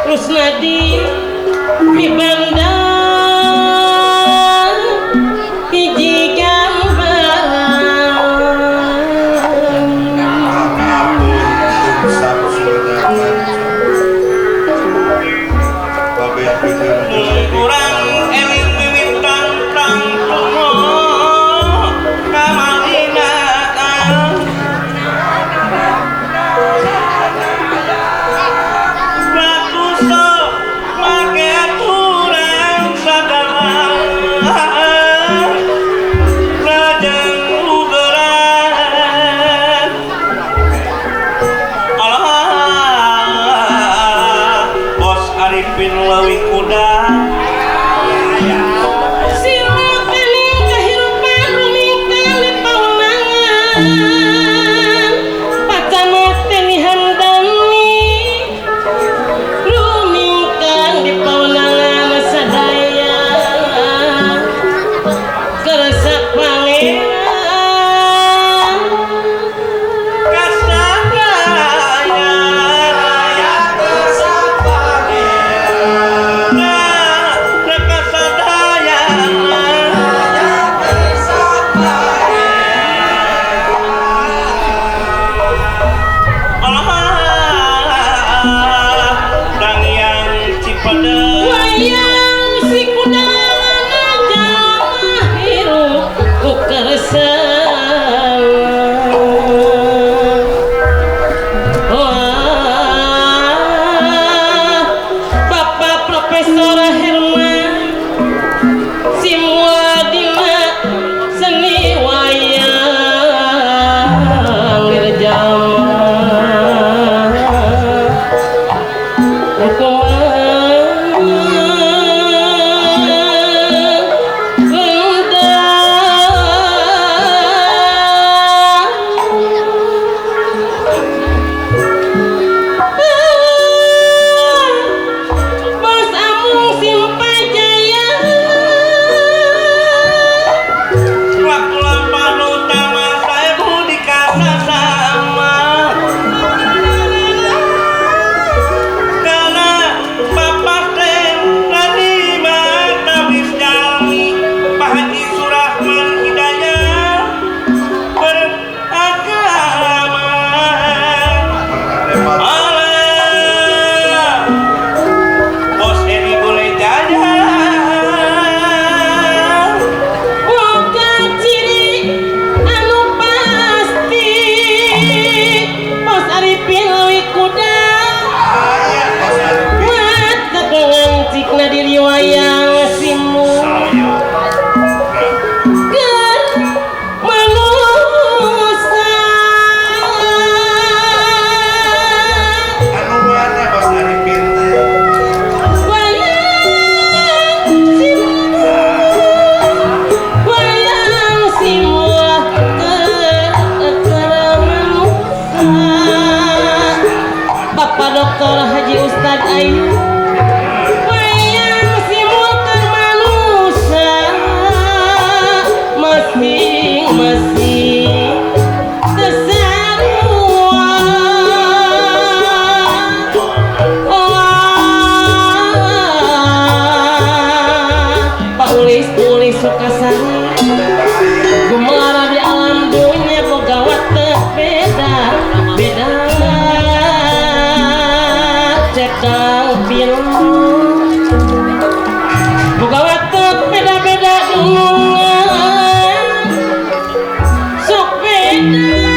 Rusnadi di Bandar hiji gambar kurang eling wiwit tantang tumo kamadinaan baku sok make aturan sagala lajeng ugeran Allah bos Arifin leuwih kuda Ari Ustad Ayu wayang simulkan manusia masing-masing tesarua Pak Ulis Sukasari Gumara di alam dunia pegawat beda cekang film pegawat beda sok beda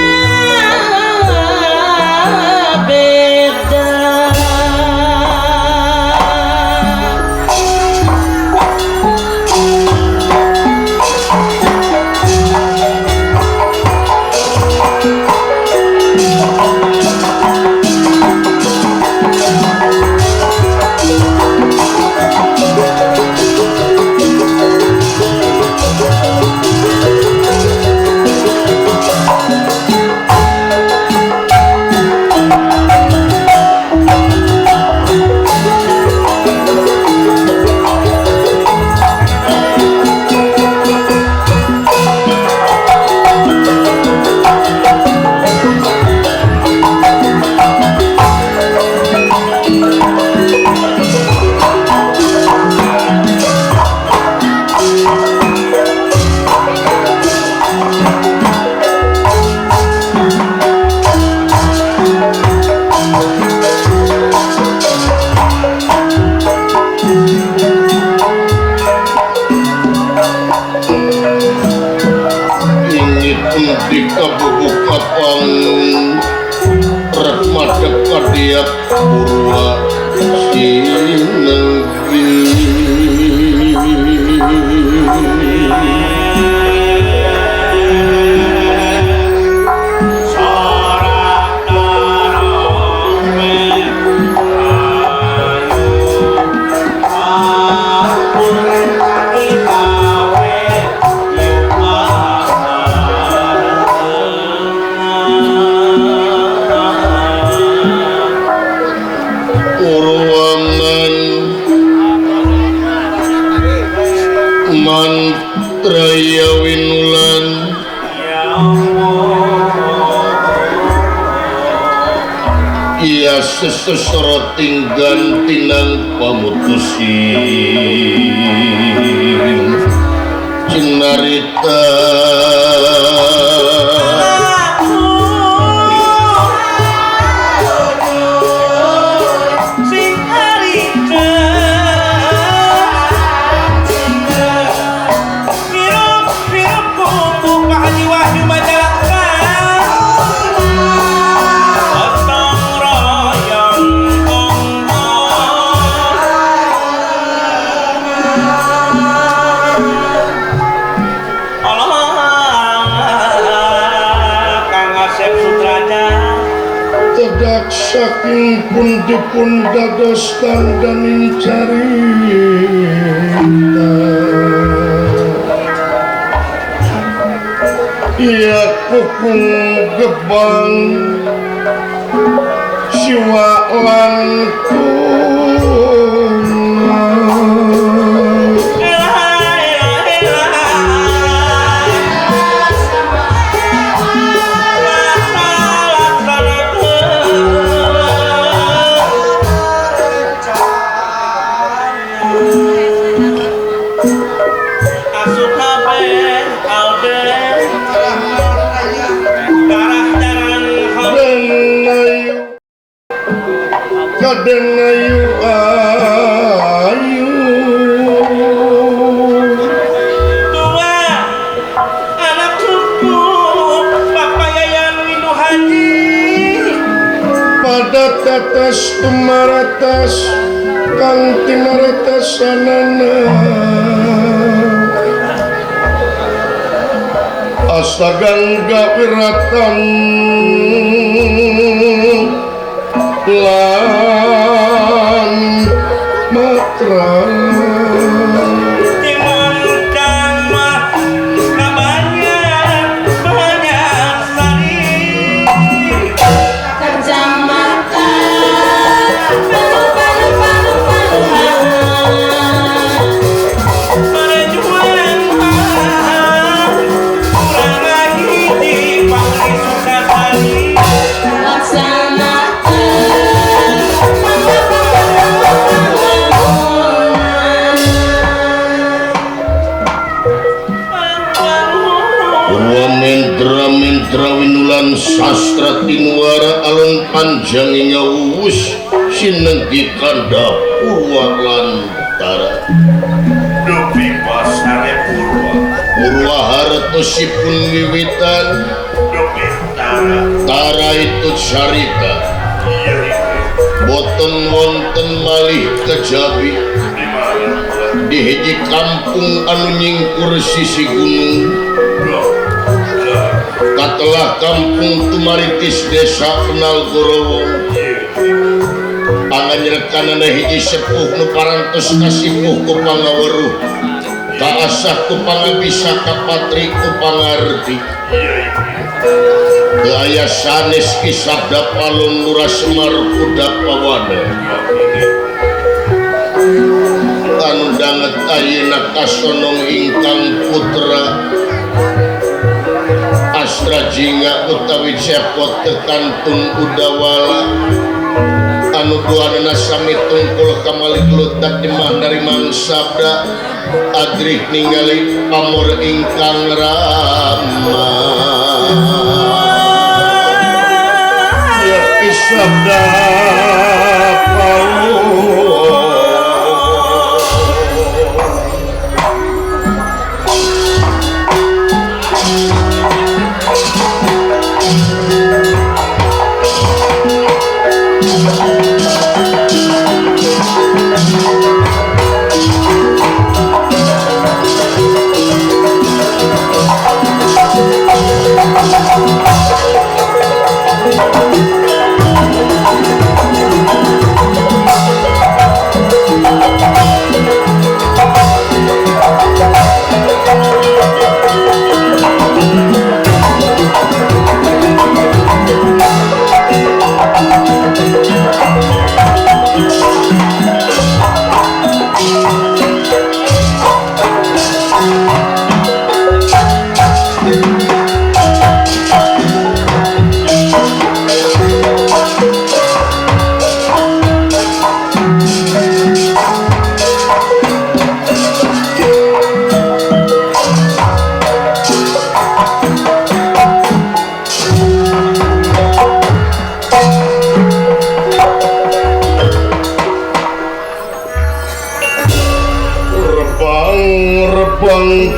mantraya winulan iya sesesoro tinggan tinang pamutusin cenarita saking pundi-pun dados kandhaning carita iya kukung gebang siwa lan kadang ayu tua anak cucu Bapak Yayan Windu Haji pada tetes tumaratas kang timaratas sanana astagan gawiratan lan matra timun kamah banyak sari kecamatan sastra tinuara alun panjang ngawus sinenggi kanda purwa lantara Dupi pasare purwa hartosipun wiwitan Dupi tara itu carita Iya boten wonten malih kejabi dimana di hiji kampung anu nyingkur sisi gunung katelah kampung tumaritis desa kenal gorowong anganyrekanana hiji sepuh nu parantos kasipuh ku pangaweruh kaasah ku pangabisa kapatri ku pangarti gaya sanes kisabda palung lurah semar kuda pawana kandanget ayeuna kasonong ingkang putra Astra Jingga utawi cepot tekantun udawala anu duanana sami tungkul kamali glutak dimah dari mangsabda adrih ningali pamor ingkang rama ya isabda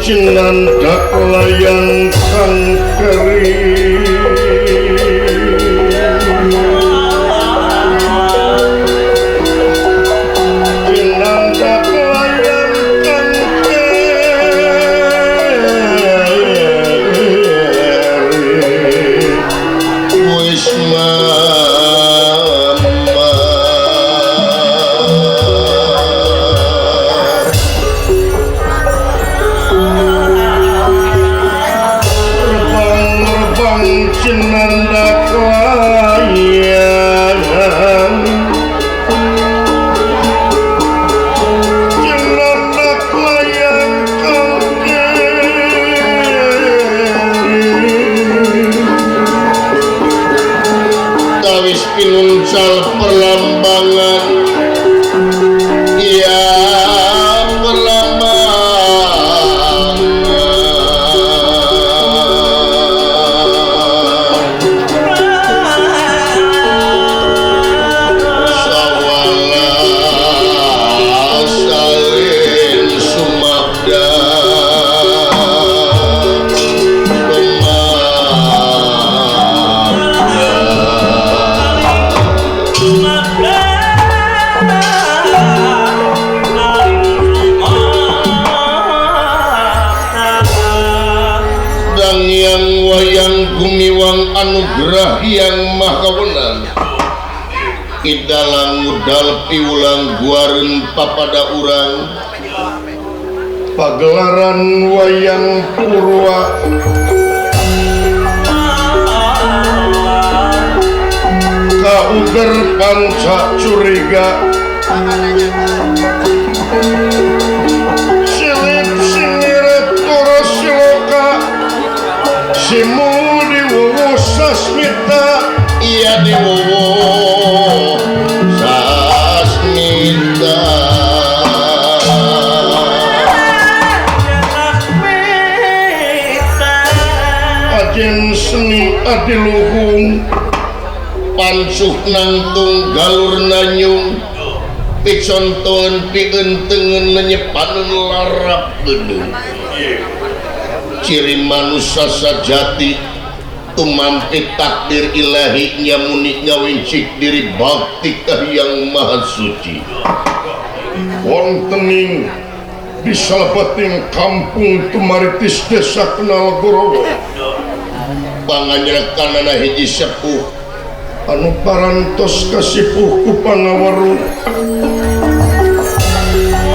Cinandak layang kang kering Cinandak layang kang kering wis Cinandak layang kang kering tawis pinuncal perlambangan ya gumiwang anugerah yang makawenan idalang ngudal piulang guaren papada urang pagelaran wayang purwa kauger panca curiga silip siniret toro siloka simu sasmita iya diwowo sasmita ajen seni adiluhur mancuh nangtung galur nanyung piconton pigentengen nenyepanen larap gedung ciri manusia sajati tumampit takdir ilahi nyamuni ngawincik diri bakti yang maha suci wontening di salabating kampung tumaritis desa kenal gorowo panganyrekanana hiji sepuh anu parantos kasipuh ku pangaweruh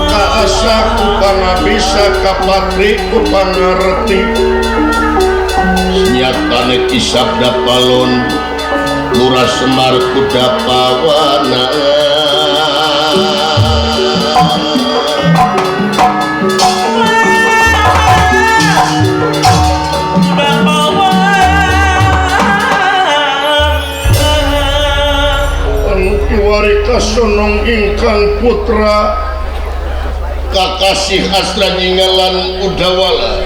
kaasa ku pangabisa kapatri ku pangarti nyatane kisabda palon Lurah Semar Kudapawana warika sonong ingkang putra kakasih astra nyingalan udawala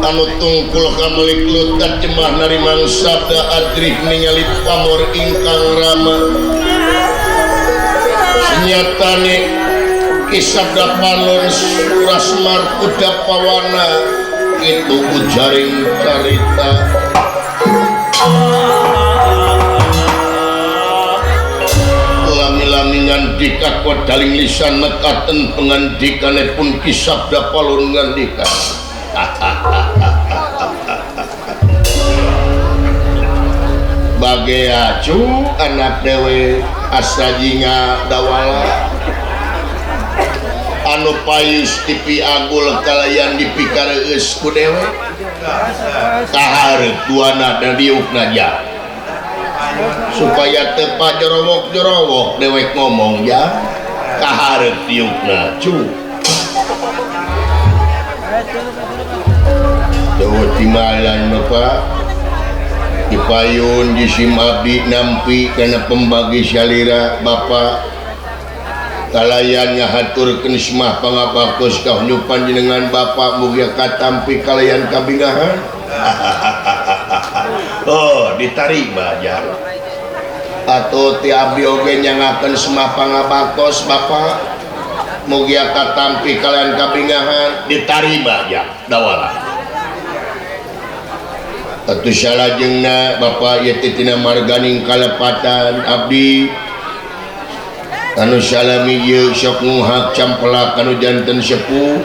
anu tungkul kamalik lutat cemah narimang sabda adrih ningali pamor ingkang rama senyatane kisabda palon Lurah Semar Kudapawana itu ujaring carita ngandika kodaling lisan nekaten pengandikane pun kisabda palon ngandika bagai acu anak dewe asajinga dawala anu payus tipi agul kalayan dipikareus ku dewe kaharep tuana dan diukna ja supaya tepat jorowok dewek ngomong ya kaharep diukna cu Jawa Timalan Bapak dipayun jisim abdi nampi karena pembagi syalira Bapak kalayan ngahaturkeun semah pangabaktos kahnyupan jenengan Bapak mugia katampi kalayan kabingahan oh ditarima jar atau ti abdi oge nyangakeun semah pangabaktos Bapak mugia katampi kalian kabingahan ditarima ya dawala atuh salajengna Bapak ieu tina marganing kalepatan abdi anu salami ieu sok nguhak campelak anu janten sepuh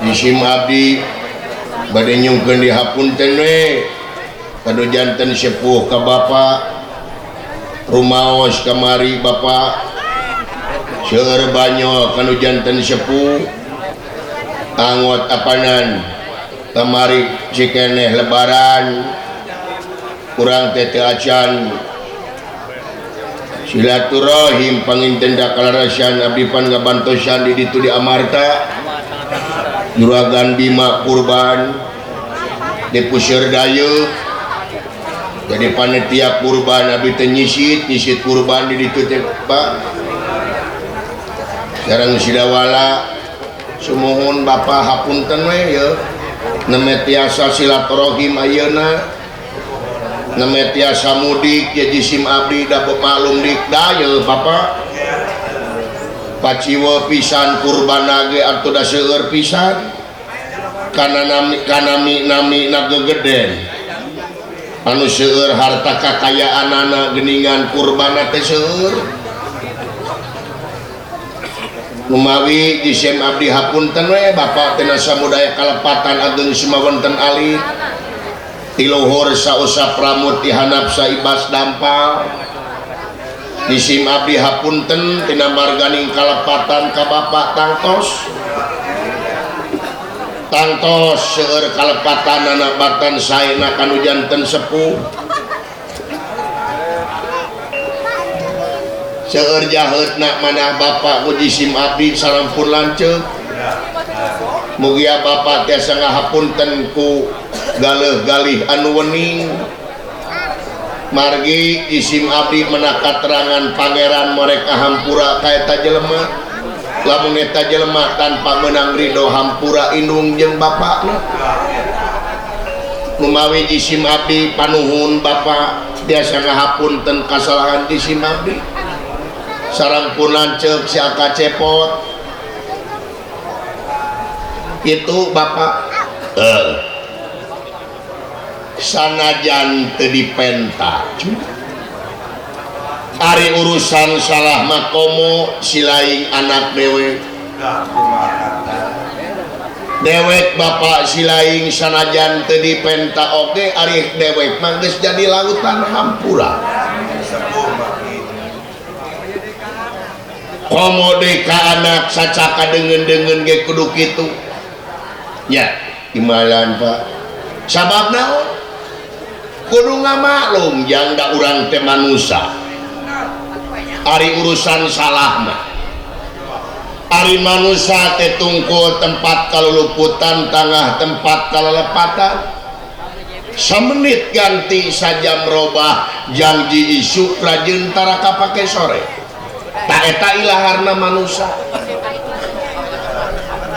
jisim abdi bade nyungkeun dihapunten we kanu janten sepuh ka Bapak rumaos kamari Bapak seueur banyo kanu janten sepuh angot apanan kamari cikeneh lebaran kurang tete acan silaturahim panginten da kalarasan abdi pan ngabantosan di ditu di Amarta juragan Bima kurban di Puseur Dayeuh jadi panitia kurban abdi teh nyisit kurban di ditu teh Pak jarang sidawala sumuhun Bapak hapunten we ya neme tiasa silaturahim ayeuna neme tiasa mudik ya jisim abdi da maklum dik dayeuh Bapak paciwa pisan kurban age atuh da seueur pisan kana nami nagegeden anu seueur harta kakayaanana geningan kurban teh seueur Numawi jisim abdi hapunten we Bapak tina samudaya kalepatan ageng sumawenten alit tiluhur sausa pramut dihanap saibas dampal jisim abdi hapunten tina marganing kalepatan ka Bapak tangtos seueur kalepatan anak batan saena kanu janten sepuh seueur jaheutna manah Bapak ku jisim abdi salampun lanceuk mugia Bapak tiasa ngahapunten ku galih anu wening margi jisim abdi menaka terangan pangeran mereka hampura ka eta jelema lamun eta jelema tanpa menang ridho hampura indung jeung bapakna Lumawi jisim abdi panuhun Bapak biasa ngahapunten kasalahan jisim abdi sareng pun lanceuk si aka cepot itu Bapak sanajan teu dipenta ari urusan salah makomo silaing anak dewek dewek Bapak silaing sanajan teu dipenta oge ari dewek mah geus jadi lautan hampura komo deui ka anak sacaka deungeun-deungeun ge kudu kitu nya imalan Pak sabab naon kudu ngamaklum jangda urang teh manusia ari urusan salah mah ari manusia teh tungkul tempat kaluluputan tangah tempat kalelepatan samenit ganti saja merubah janji isu rajin taraka pake sore tak eta ilaharna manusia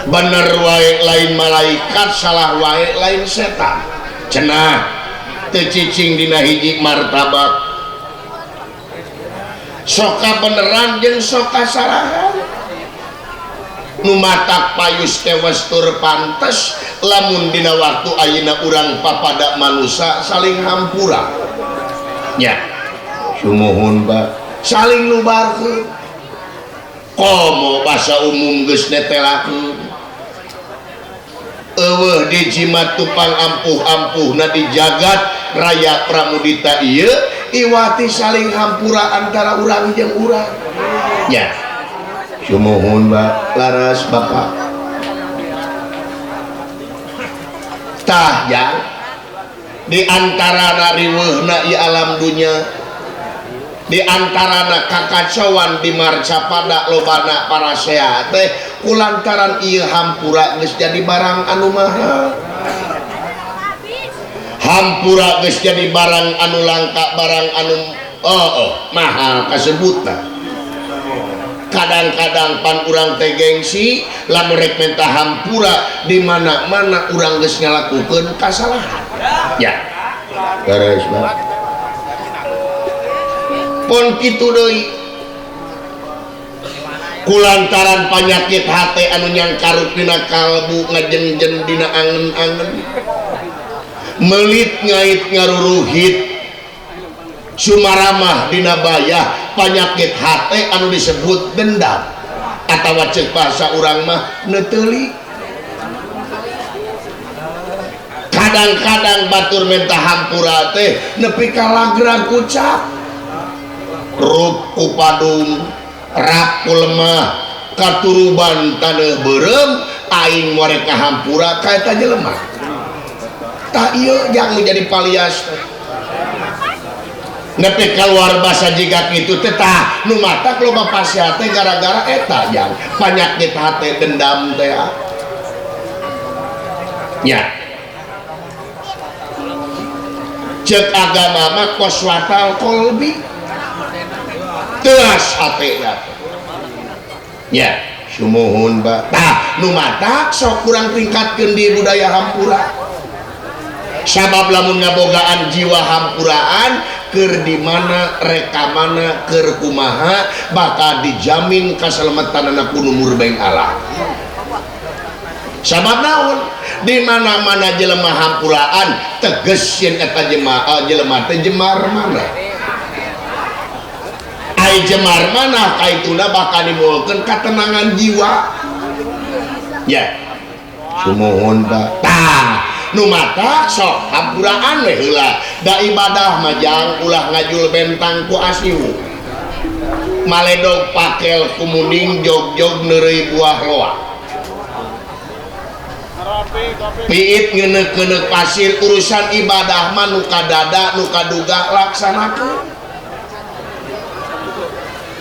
bener wae lain malaikat salah wae lain setan cenah teu cicing dina hiji martabak soka beneran jeung soka salahan nu matak payus tewas tur pantes lamun dina waktu ayeuna urang papada manusia saling hampura nya sumuhun Pak saling nubarkeun komo basa umum geus netelakeun eueuh di jimat tupang ampuh-ampuhna di jagat raya Pramudita ieu iwati saling hampura antara urang jeung urang nya sumuhun Mbak laras Bapak tah ya di antara riweuhna ieu alam dunya di antara kakacauan di marcapada lobana para sehat teh kulantaran ieu hampura geus jadi barang anu mahal hampura geus jadi barang anu langka barang anu mahal kasebutna kadang-kadang pan urang teh gengsi lamun rek menta hampura di mana-mana urang geus ngalakukeun kasalahan ya beres Pak pon kitu deui kulantaran panyakit hate anu nyangkarut dina kalbu ngajenjen dina angen-angen melit ngait ngaruruhit sumaramah dina bayah panyakit hate anu disebut dendam atawa ceuk bahasa urang mah neuteulik kadang-kadang batur menta hampura teh nepi ka lagrag ucap rup upadung rap lemah katuruban taneuh beureum aing mereka hampura ka eta jelema tah ieu jang menjadi palias nepi kaluar basa jiga kitu teh tah nu matak loba pasiat teh gara-gara eta jang panyakit hate dendam teh nya ceuk agama mah qaswatal qalbi teras hati ya sumuhun Mbak tah nu matak sok kurang tingkatkeun di budaya hampura sabab lamun ngabogaan jiwa hampuraan keur di mana rekamana keur kumaha bakal dijamin kaselamatan pun umur baeng Allah sabab naon di mana-mana jelema hampuraan teges yen eta jelema teh jemar mana ai jemar mana kaituna bakal dimulkeun katenangan jiwa ya sumuhun Pak tah nu matak sok hampuraan we heula da ibadah mah jang ulah ngajul bentang ku asiwu maledog pakel kumuding jog-jog neureuy buah loak piit ngeuneuh-ngeuneuh pasir urusan ibadah mah nu kadada nu kaduga laksanakeun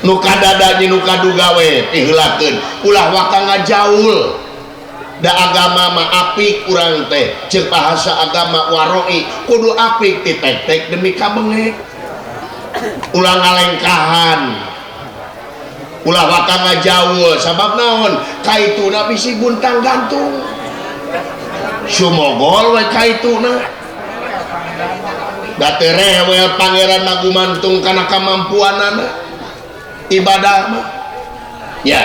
nu kadada jeung nu kaduga we diheulakeun ulah waka ngajaul da agama mah apik urang teh ceuk bahasa agama waroi kudu apik titek-tek demi kabengek ulah ngalengkahan ulah waka ngajaul sabab naon kaituna bisi buntang gantung sumogol we kaituna da teu rewel pangeran mah gumantung kana kamampuanana ibadah mah ya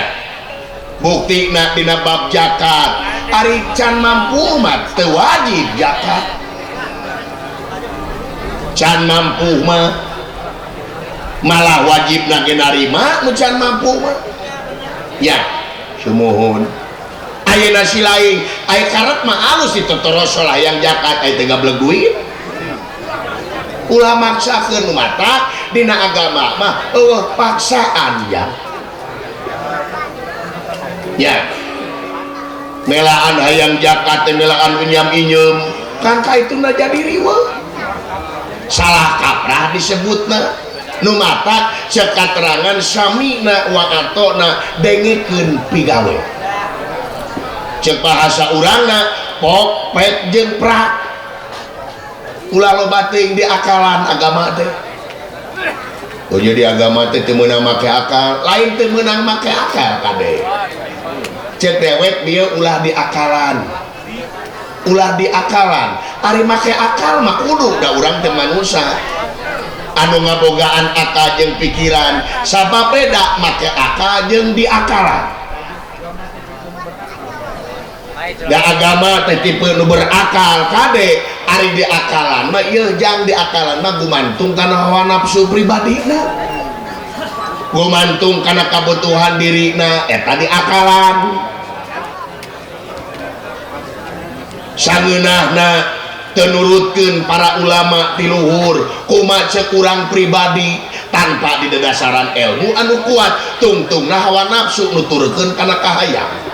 buktina dina bab zakat ari can mampu mah teu wajib zakat can mampu mah malah wajib nage narima nu can mampu mah ya sumuhun ayeuna si lain aya karet mah alus ditotoroso yang zakat aya teh gableguin ulah maksakeun mata dina agama mah eueuh paksaan ya melaan hayang zakat teh melaan inyam-inyem kan kaituna jadi riweuh salah kaprah disebutna nu mata cek katerangan samina wa atona dengekeun pigawe cek bahasa urangna pok pet jeung prak ulah loba teuing di akalan agama teh oh jadi agama teh teu meunang make akal lain teu meunang make akal kade cek dewek dia ulah di akalan ari make akal mah kudu da urang teh manusia anu ngabogaan akal jeung pikiran sabab beda make akal jeung di akalan da agama teh tipe nu berakal kade ari di akalan mah ieu jang di akalan mah gumantung kana hawa nafsu pribadina gumantung kana kabutuhan dirina eta di akalan sangeunahna tenurutkeun para ulama ti luhur kumaha ceuk urang pribadi tanpa didadasaran ilmu anu kuat tungtungna hawa nafsu nuturkeun kana kahayang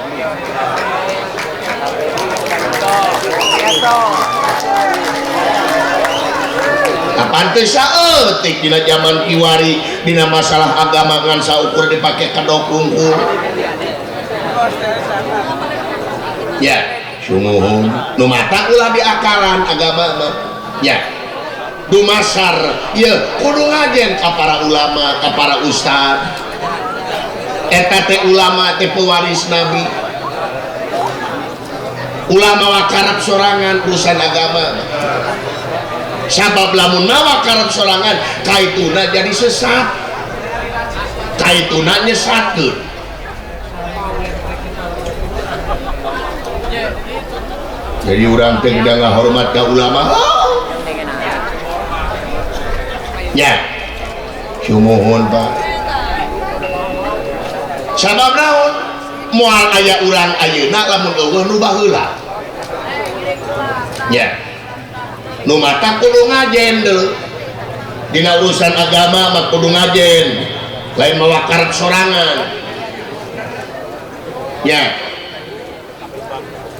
apante saeutik dina zaman kiwari dina masalah agama ngan saukur dipake kedok unggul ya sumuhun nu mata ulah di akalan agama mah ya dumasar ya kudu ngajen ka para ulama ka para ustad eta teh ulama teh pewaris nabi ulama wakarap sorangan urusan agama sabab lamun wakarap sorangan kaituna jadi sesat kaituna nyesatkeun jadi urang teh udah ngahormat ka ulama ya sumuhun Pak sabab naon moal aya urang ayeuna lamun eueuh nu baheula ya nu mata kudu ngajen deuleu dina urusan agama mah kudu ngajen lain mawakarep sorangan ya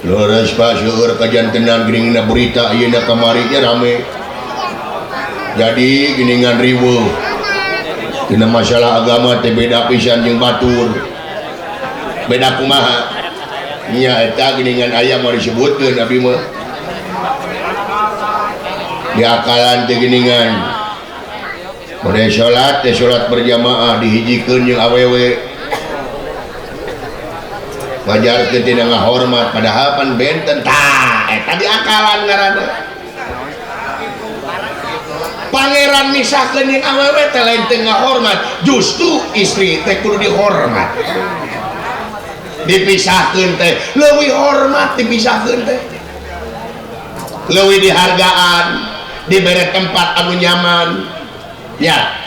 lores Pak seueur kajantenan geuningan berita ayeuna kamari nya rame jadi geuningan riweuh dina masalah agama teh beda pisan jeung batur beda kumaha nya eta geuningan aya mah disebutkeun abi mah di akalan teh geuningan mode salat teh salat berjamaah dihijikeun jeung awewe wajar ketina ngahormat padahal pan benten tah eta di akalan ngaranna pangeran misahkeun jeung awewe teh lain teu ngahormat justru istri teh kudu dihormat dipisahkeun teh leuwih hormat dipisahkeun teh leuwih dihargaan dibere tempat anu nyaman ya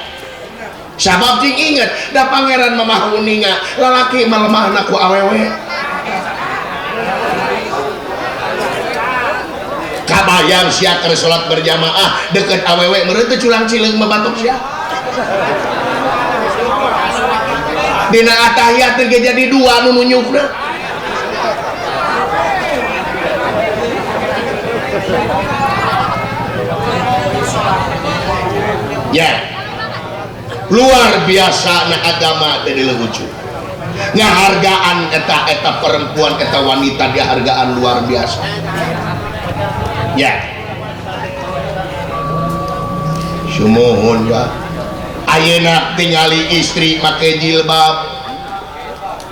sabab cing inget da pangeran mamah uninga lalaki malemahna ku awewe kabayang sia keur salat berjamaah deket awewe meureun teu culang cileung mabatok sia dina atahiyat teh jadi dua nu nunyukna ya luar biasa na agama teh dilelucu ngahargaan eta perempuan eta wanita dihargaan luar biasa ya sumuhun Pak ayeuna tingali istri make jilbab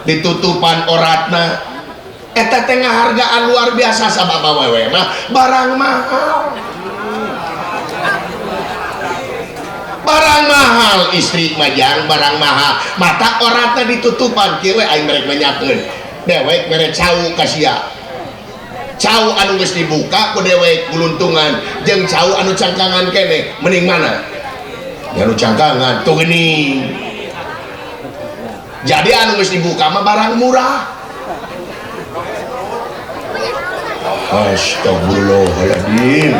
ditutupan oratna eta teh ngahargaan luar biasa sabab awewe mah barang mahal barang mahal istri majang barang mahal mata orang tadi ditutupan kieu aing merek menyakeun dewek mere cau kasia cau anu geus dibuka ku dewek guluntungan jeung cau anu cangkangan kene mending mana anu cangkangan tuh geuning jadi anu geus dibuka mah barang murah. Astagfirullahaladzim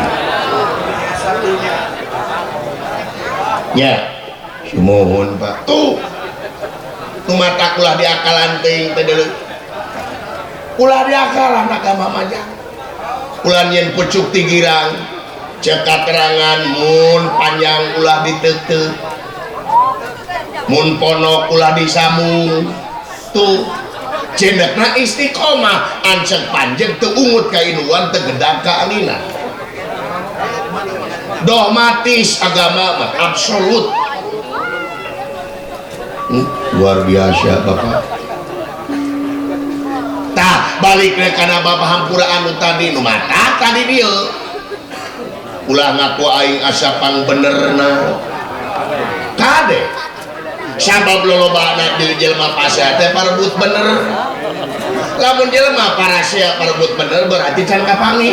ya mohon Pak tuh mata kulah diakalan ting teh ulah diakalan agama majang ulah nyen pucuk tigirang cek katerangan mun panjang ulah diteuteup mun ponok ulah disambung tuh cenderna istiqomah ancek panjang teu ungut ka inuan teu gedag ka alina dogmatis agama mah absolut luar biasa Bapak tah balik ke kana Bapak hampura anu tadi nu mata tadi dieu ulah ngaku aing asa pang benerna kade sabab lolobana di jelema pasea teh parebut bener lamun jelema parasea parebut bener berarti can kapangi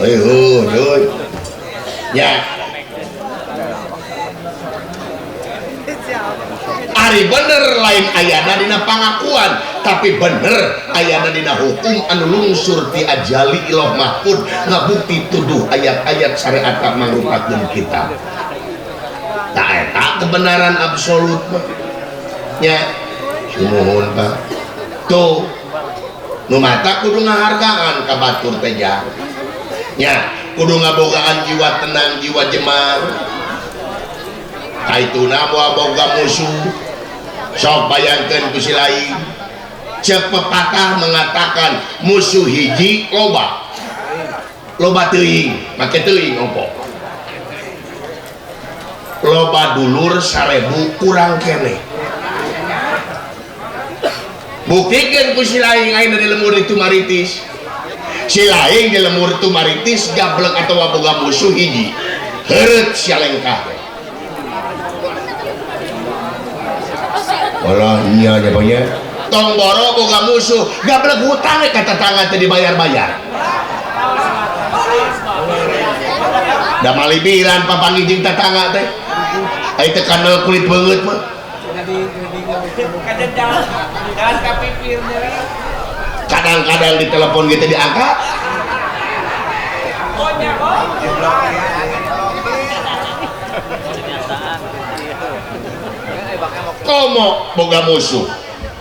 euy ya ari bener lain ayana dina pangakuan tapi bener ayana dina hukum anu lungsur ti ajali iloh mahfud ngabukti tuduh ayat-ayat syariat tak mangrupakeun kita tak eta kebenaran absolut mah nya sumuhun Pak tuh nu mata kudu ngahargaan ka batur teh nya kudu ngabogaan jiwa tenang jiwa jemar kaituna moal boga musuh sok bayangkeun ku si lain ceuk pepatah mengatakan musuh hiji loba teuing make teuing opo loba dulur 1000 kurang kene buktikeun ku si lain ayeuna di lemur itu maritis si lain di lemur itu maritis gablek atawa boga musuh hiji heureut sialengkah walah nya nya banyak tong boro boga musuh gablek hutang ka tetangga teh dibayar-bayar da malibiran papanggih jeung tetangga teh ai teh kandel kulit beungeut mah kadang-kadang di telepon gitu diangkat komo boga musuh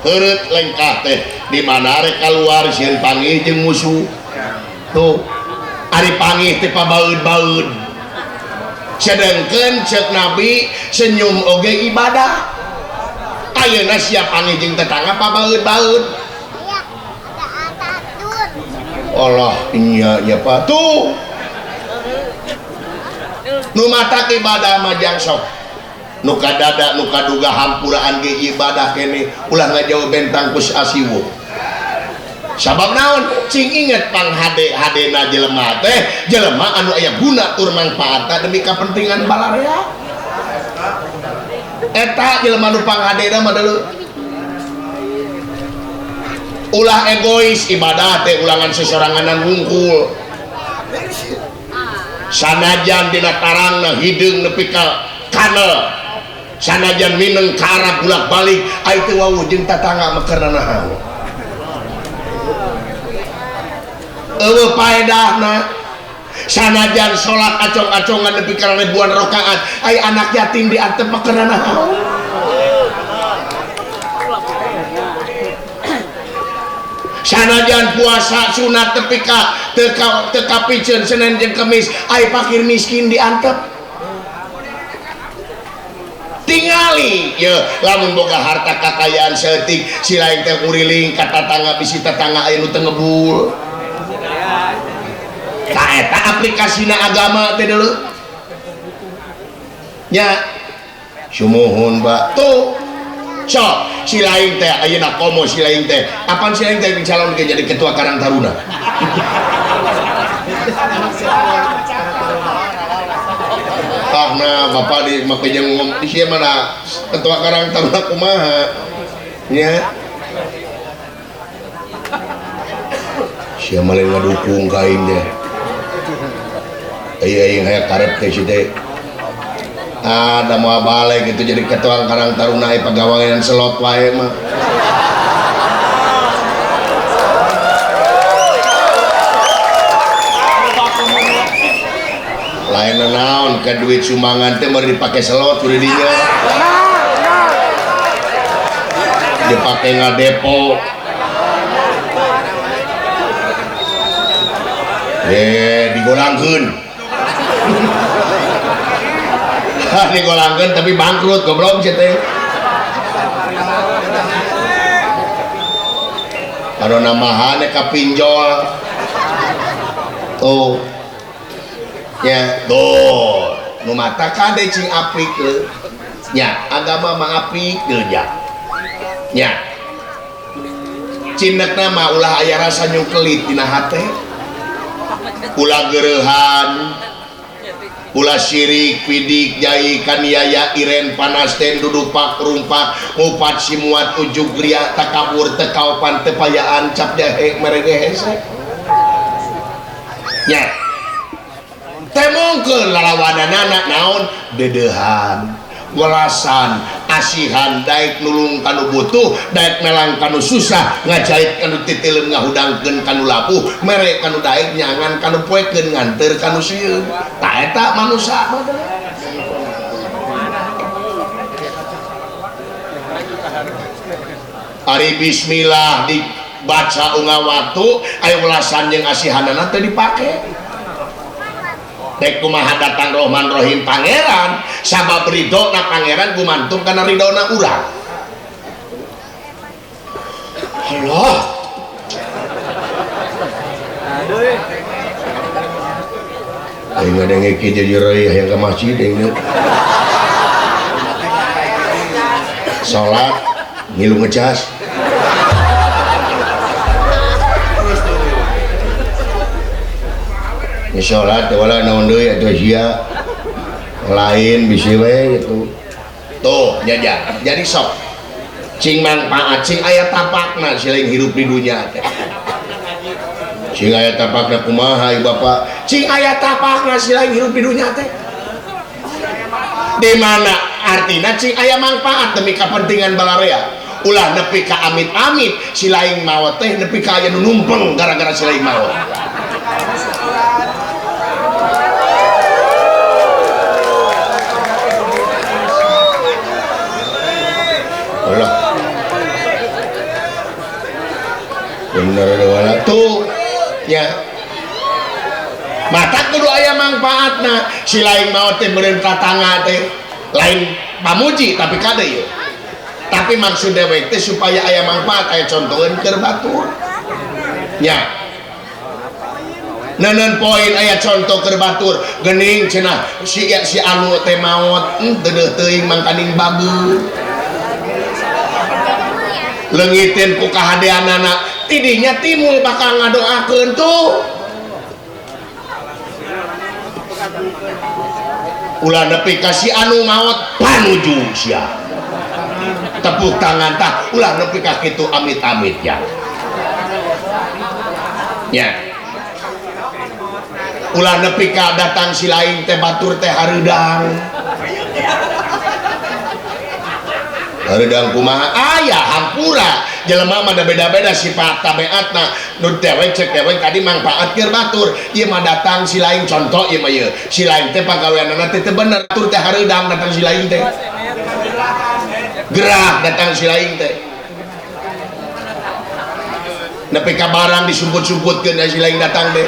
heureut lengkah teh di mana rek kaluar sieun panggih jeung musuh tuh ari panggih teh pabaeud-baeud sedengkeun ceuk nabi senyum oge ibadah ayeuna sia panggih jeung tetangga pabaeud-baeud Allah iya ya Pak tuh nu matak ibadah majang sok nu kadada nu kaduga hampuraan ge ibadah kene ulah ngajauh bentang kus asiwo sabab naon cing inget pang hadena jelema teh jelema anu aya guna tur mangpaatna demi kapentingan balarea eta jelema nu pang hadena mah deuleu ulah egois ibadah teh ulangan sesoranganan hungkul sanajan dina tarangna hideung nepi ka kanel sanajan mineng karap bolak-balik ai teu wawuh jeung tatangga mekerna nahaun eueuh paedahna sanajan salat acong-acongan nepi ka ribuan rakaat ai anak yatim diantep mekerna nahaun sanajan puasa sunat tepi ka teu piceun Senin jeung Kemis ai fakir miskin diantep tingali ya lamun boga harta kakayaan seeutik si lain teh uriling ka tatangga bisi tatangga aya nu teu ngebul ka eta aplikasina agama teh deuleu nya sumuhun Mbak tuh so si lain teh ayeuna komo si lain teh apaan si lain teh dicalon ke jadi ketua Karang Taruna ah nah bapak di makanya ngomong di sini mana ketua Karang Taruna kumaha nya siapa malah ngadukung kain deh iya yang kayak karet teh si teh ada mau balik gitu jadi ketua Karang Taruna pegawai yang selot wae mah lain naon ke duit sumbangan teh mari dipake selot udah dinya dipake ngadepo digolangkeun digolangkeun tapi bangkrut goblok sih teh kalau namahannya kapinjol tuh ya tuh nu mata kade cing apik le nya agama mah apik le nya cindak nama ulah aya rasa nyukelit dina hate ulah gereuhan ulah syirik pidik jai kaniaya iren panas ten dudupak rumpak ngupat simuat ujug ria takabur tekaupan tepayaan cap jahe merege hese nya temongkeun lalawadanana naon dedehan welasan asihan daek nulung kanu butuh daek melang kanu susah ngajait kanu titileun ngahudangkeun kanu lapuh mere kanu daek nyangan kanu poekeun nganteur kanu sieun ta eta manusia ari bismillah dibaca unggah waktu aya welasan jeung asihanana teh dipake dek kumaha datang Rohman Rohim pangeran sabab ridho na pangeran gumantung karena ridho na urang Allah ayo ada ngeki jadi raya yang ke masjid ini sholat ngilu ngecas sholat wala naon deui atuh sia lain bisi we gitu tuh jajan jadi sok cing manfaat cing aya tapakna silain hirup di dunia teh cing aya tapakna kumaha ieu bapak cing aya tapakna silain hirup di dunia teh di mana artina cing aya manfaat demi kepentingan balarea ulah nepi ka amit-amit silain maot teh nepi ka aya nu numpeng gara-gara silain maot Allah bener wala tuh ya mata kudu aya manfaatna si lain maot teh meureun tatangga teh lain pamuji tapi kade ye tapi maksud dewek teh supaya aya manfaat aya contoheun keur batur nya neun poin aya contoh keur batur geuning cenah si anu teh maot deudeuh teuing mangkaning bageut lengitin ku kahadeanana tidinya timul bakal ngadoakeun tuh ulah nepi ka si anu maot panuju sia tepuk tangan tah ulah nepi ka kitu amit-amit ya nya ulah nepi ka datang si lain teh batur teh hareudang hareudang kumaha aya hampura jelema mah beda-beda sifat tabiatna nu dewek cek dewek tadi manfaat keur batur ieu mah datang si lain contoh ieu mah ieu si lain teh pagaweanana teh teu bener batur teh hareudang datang si lain teh gerah datang si lain teh nepi ka barang disumput-sumputkeun si lain datang teh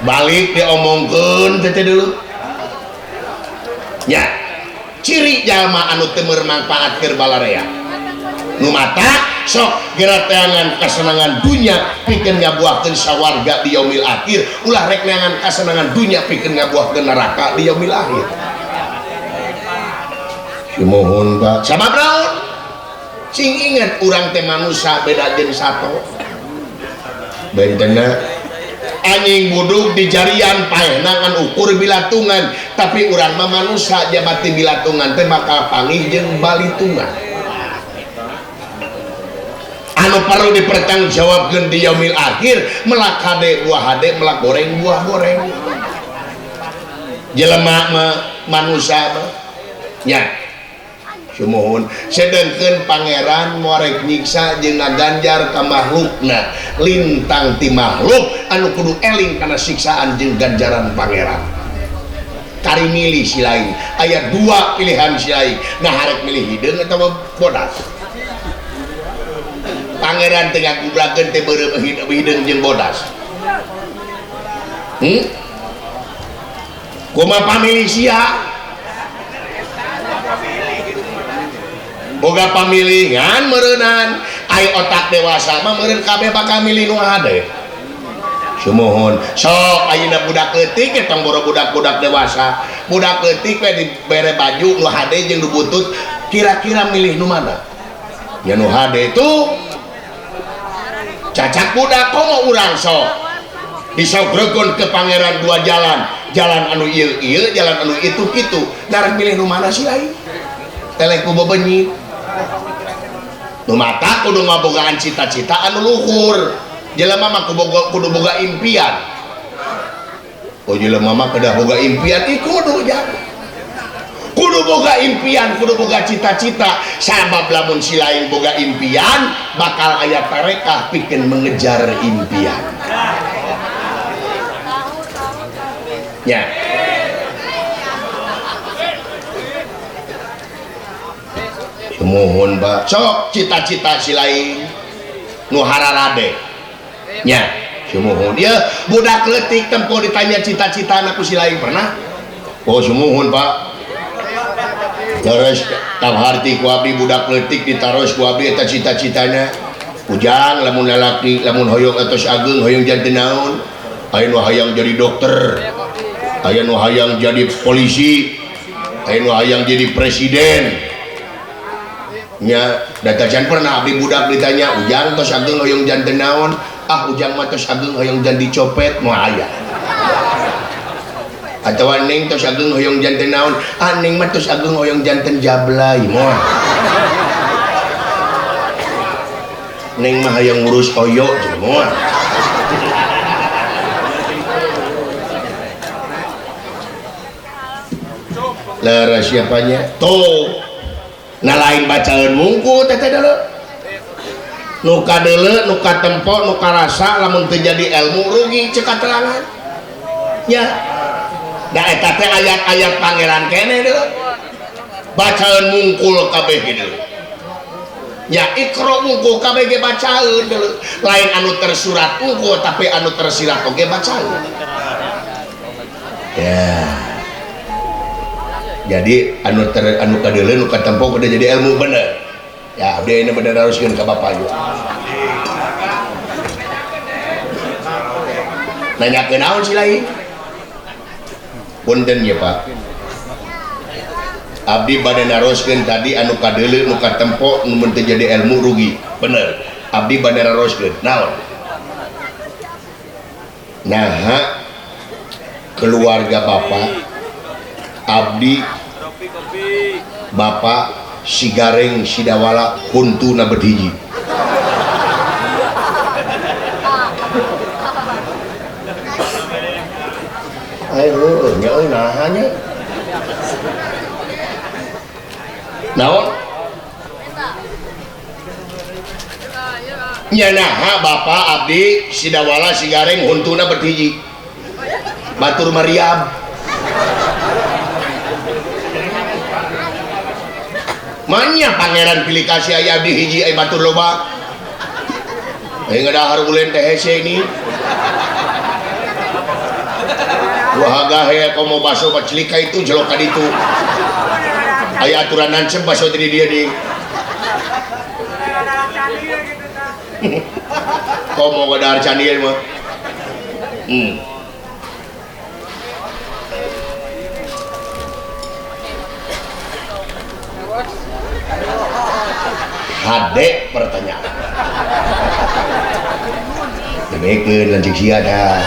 balik diomongkeun teh dulu nya ciri jalma anu teu bermanfaat keur balarea nu mata sok geura teangan kasenangan dunya pikeun ngabuahkeun sawarga di yaumil akhir ulah rek neangan kasenangan dunya pikeun ngabuahkeun neraka di yaumil akhir simohon Pak sabab naon sing inget urang teh manusia beda jeung sato bentena anjing buduk di jarian paenangan ukur bilatungan, tapi urang mah manusia jabati bilatungan teh bakal panggih jeung balitungan. Anu perlu dipertanggungjawabkeun di yaumil akhir, melak hade buah hade, melak goreng buah goreng. Jelema mah manusia mah nya sumuhun sedengkeun pangeran morek nyiksa jeung ngaganjar ka makhlukna lintang ti makhluk anu kudu eling kana siksaan jeung ganjaran pangeran. Kari milih si lain aya dua pilihan si lain, ngaharep milih hideung atawa bodas. Pangeran teu ngagubrakeun teh beureum hideung jeung bodas. Kumaha pamilih sia? Boga pamilihan meureunnan ai otak dewasa mah meureun kabeh bakal milih nu hade. Sumuhun sok ayeuna budak leutik tong boro budak-budak dewasa, budak leutik we dibere baju nu hade jeung nu butut, kira-kira milih nu mana? Ya nu hade tuh cacak budak komo urang sok disogregon ke pangeran dua jalan, jalan anu ieu ieu, jalan anu itu kitu, narek milih nu mana sih lain? Teleku bebenyi nu mata kudu ngabogaan cita-cita anu luhur, jelema mah kudu boga impian. Oh jelema mah kedah boga impian kudu boga impian, kudu boga cita-cita, sabab lamun si lain boga impian bakal aya tarekah pikeun mengejar impian. Ya. Mohon Pak, sok cita-cita si lain nu hararade nya sumuhun dia budak leutik tempo ditanya cita-cita anak si lain pernah. Oh sumuhun Pak, terus taharti ku abdi budak leutik ditaros ku abdi eta cita-citana ujang lamun lalaki lamun hoyong atos ageng hoyong janten naon, aya nu hayang jadi dokter, aya nu hayang jadi polisi, aya nu hayang jadi presiden. Nya datajan pernah abdi budak ditanya ujang tos ageng hoyong janten naon, ah ujang mah tos ageng hoyong jan dicopet moal aya. Atawa ning tos ageng hoyong janten naon, ah ning mah tos ageng hoyong janten jablay moal. Ning mah hayang ngurus oyo jeung moal. Lara siapanya? Tuh nah lain bacaan mungku teteh dulu nuka dulu nuka tempo nuka rasa lamun terjadi ilmu rugi cek terangan ya da eta teh ayat-ayat pangeran kene dulu bacaan mungkul kabeh dulu ya ikro mungkul kabeh ge bacaan dulu lain anu tersurat mungkul tapi anu tersirat oge bacaan ya. Jadi anu kadeuleu nu katempo kudu jadi ilmu bener. Ya, abdi ayeuna bener haruskeun ka Bapak ieu. Nanyakeun naon si lain? Punten ya Pak. Abdi bade naroskeun tadi anu kadeuleu nu katempo nu mun teu jadi ilmu rugi. Bener. Abdi bade naroskeun. Naon? Nah, keluarga Bapak abdi Bapak Sigareng Sidawala huntuna bedhiji. Ayo nya euy nahanya. Naon? Nya naha Bapak abdi Sidawala Sigareng huntuna bedhiji. Batur Mariam. Manya pangeran pilih kasih ayah di hiji ay batur loba ay ngadahar ulen teh hese ini wahaga he komo baso baclika itu jelok ka ditu aya aturan nancep baso tadi dia di komo ngadahar candian mah hade pertanyaan ramekeun lanjut sia dah.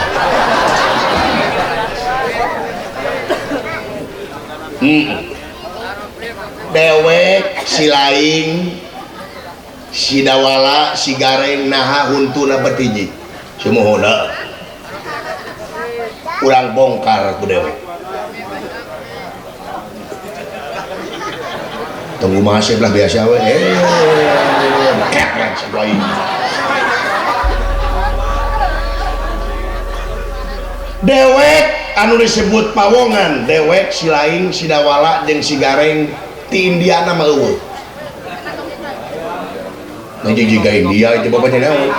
Dewek si laing si dawala si gareng naha huntuna betiji semohona urang bongkar ku dewek tunggu masih belah biasa we kepret sebelah ini dewek anu disebut pawongan dewek si laing si dawala jeung si gareng ti Indiana mah eueuh. Nah jiga India itu bapaknya naon?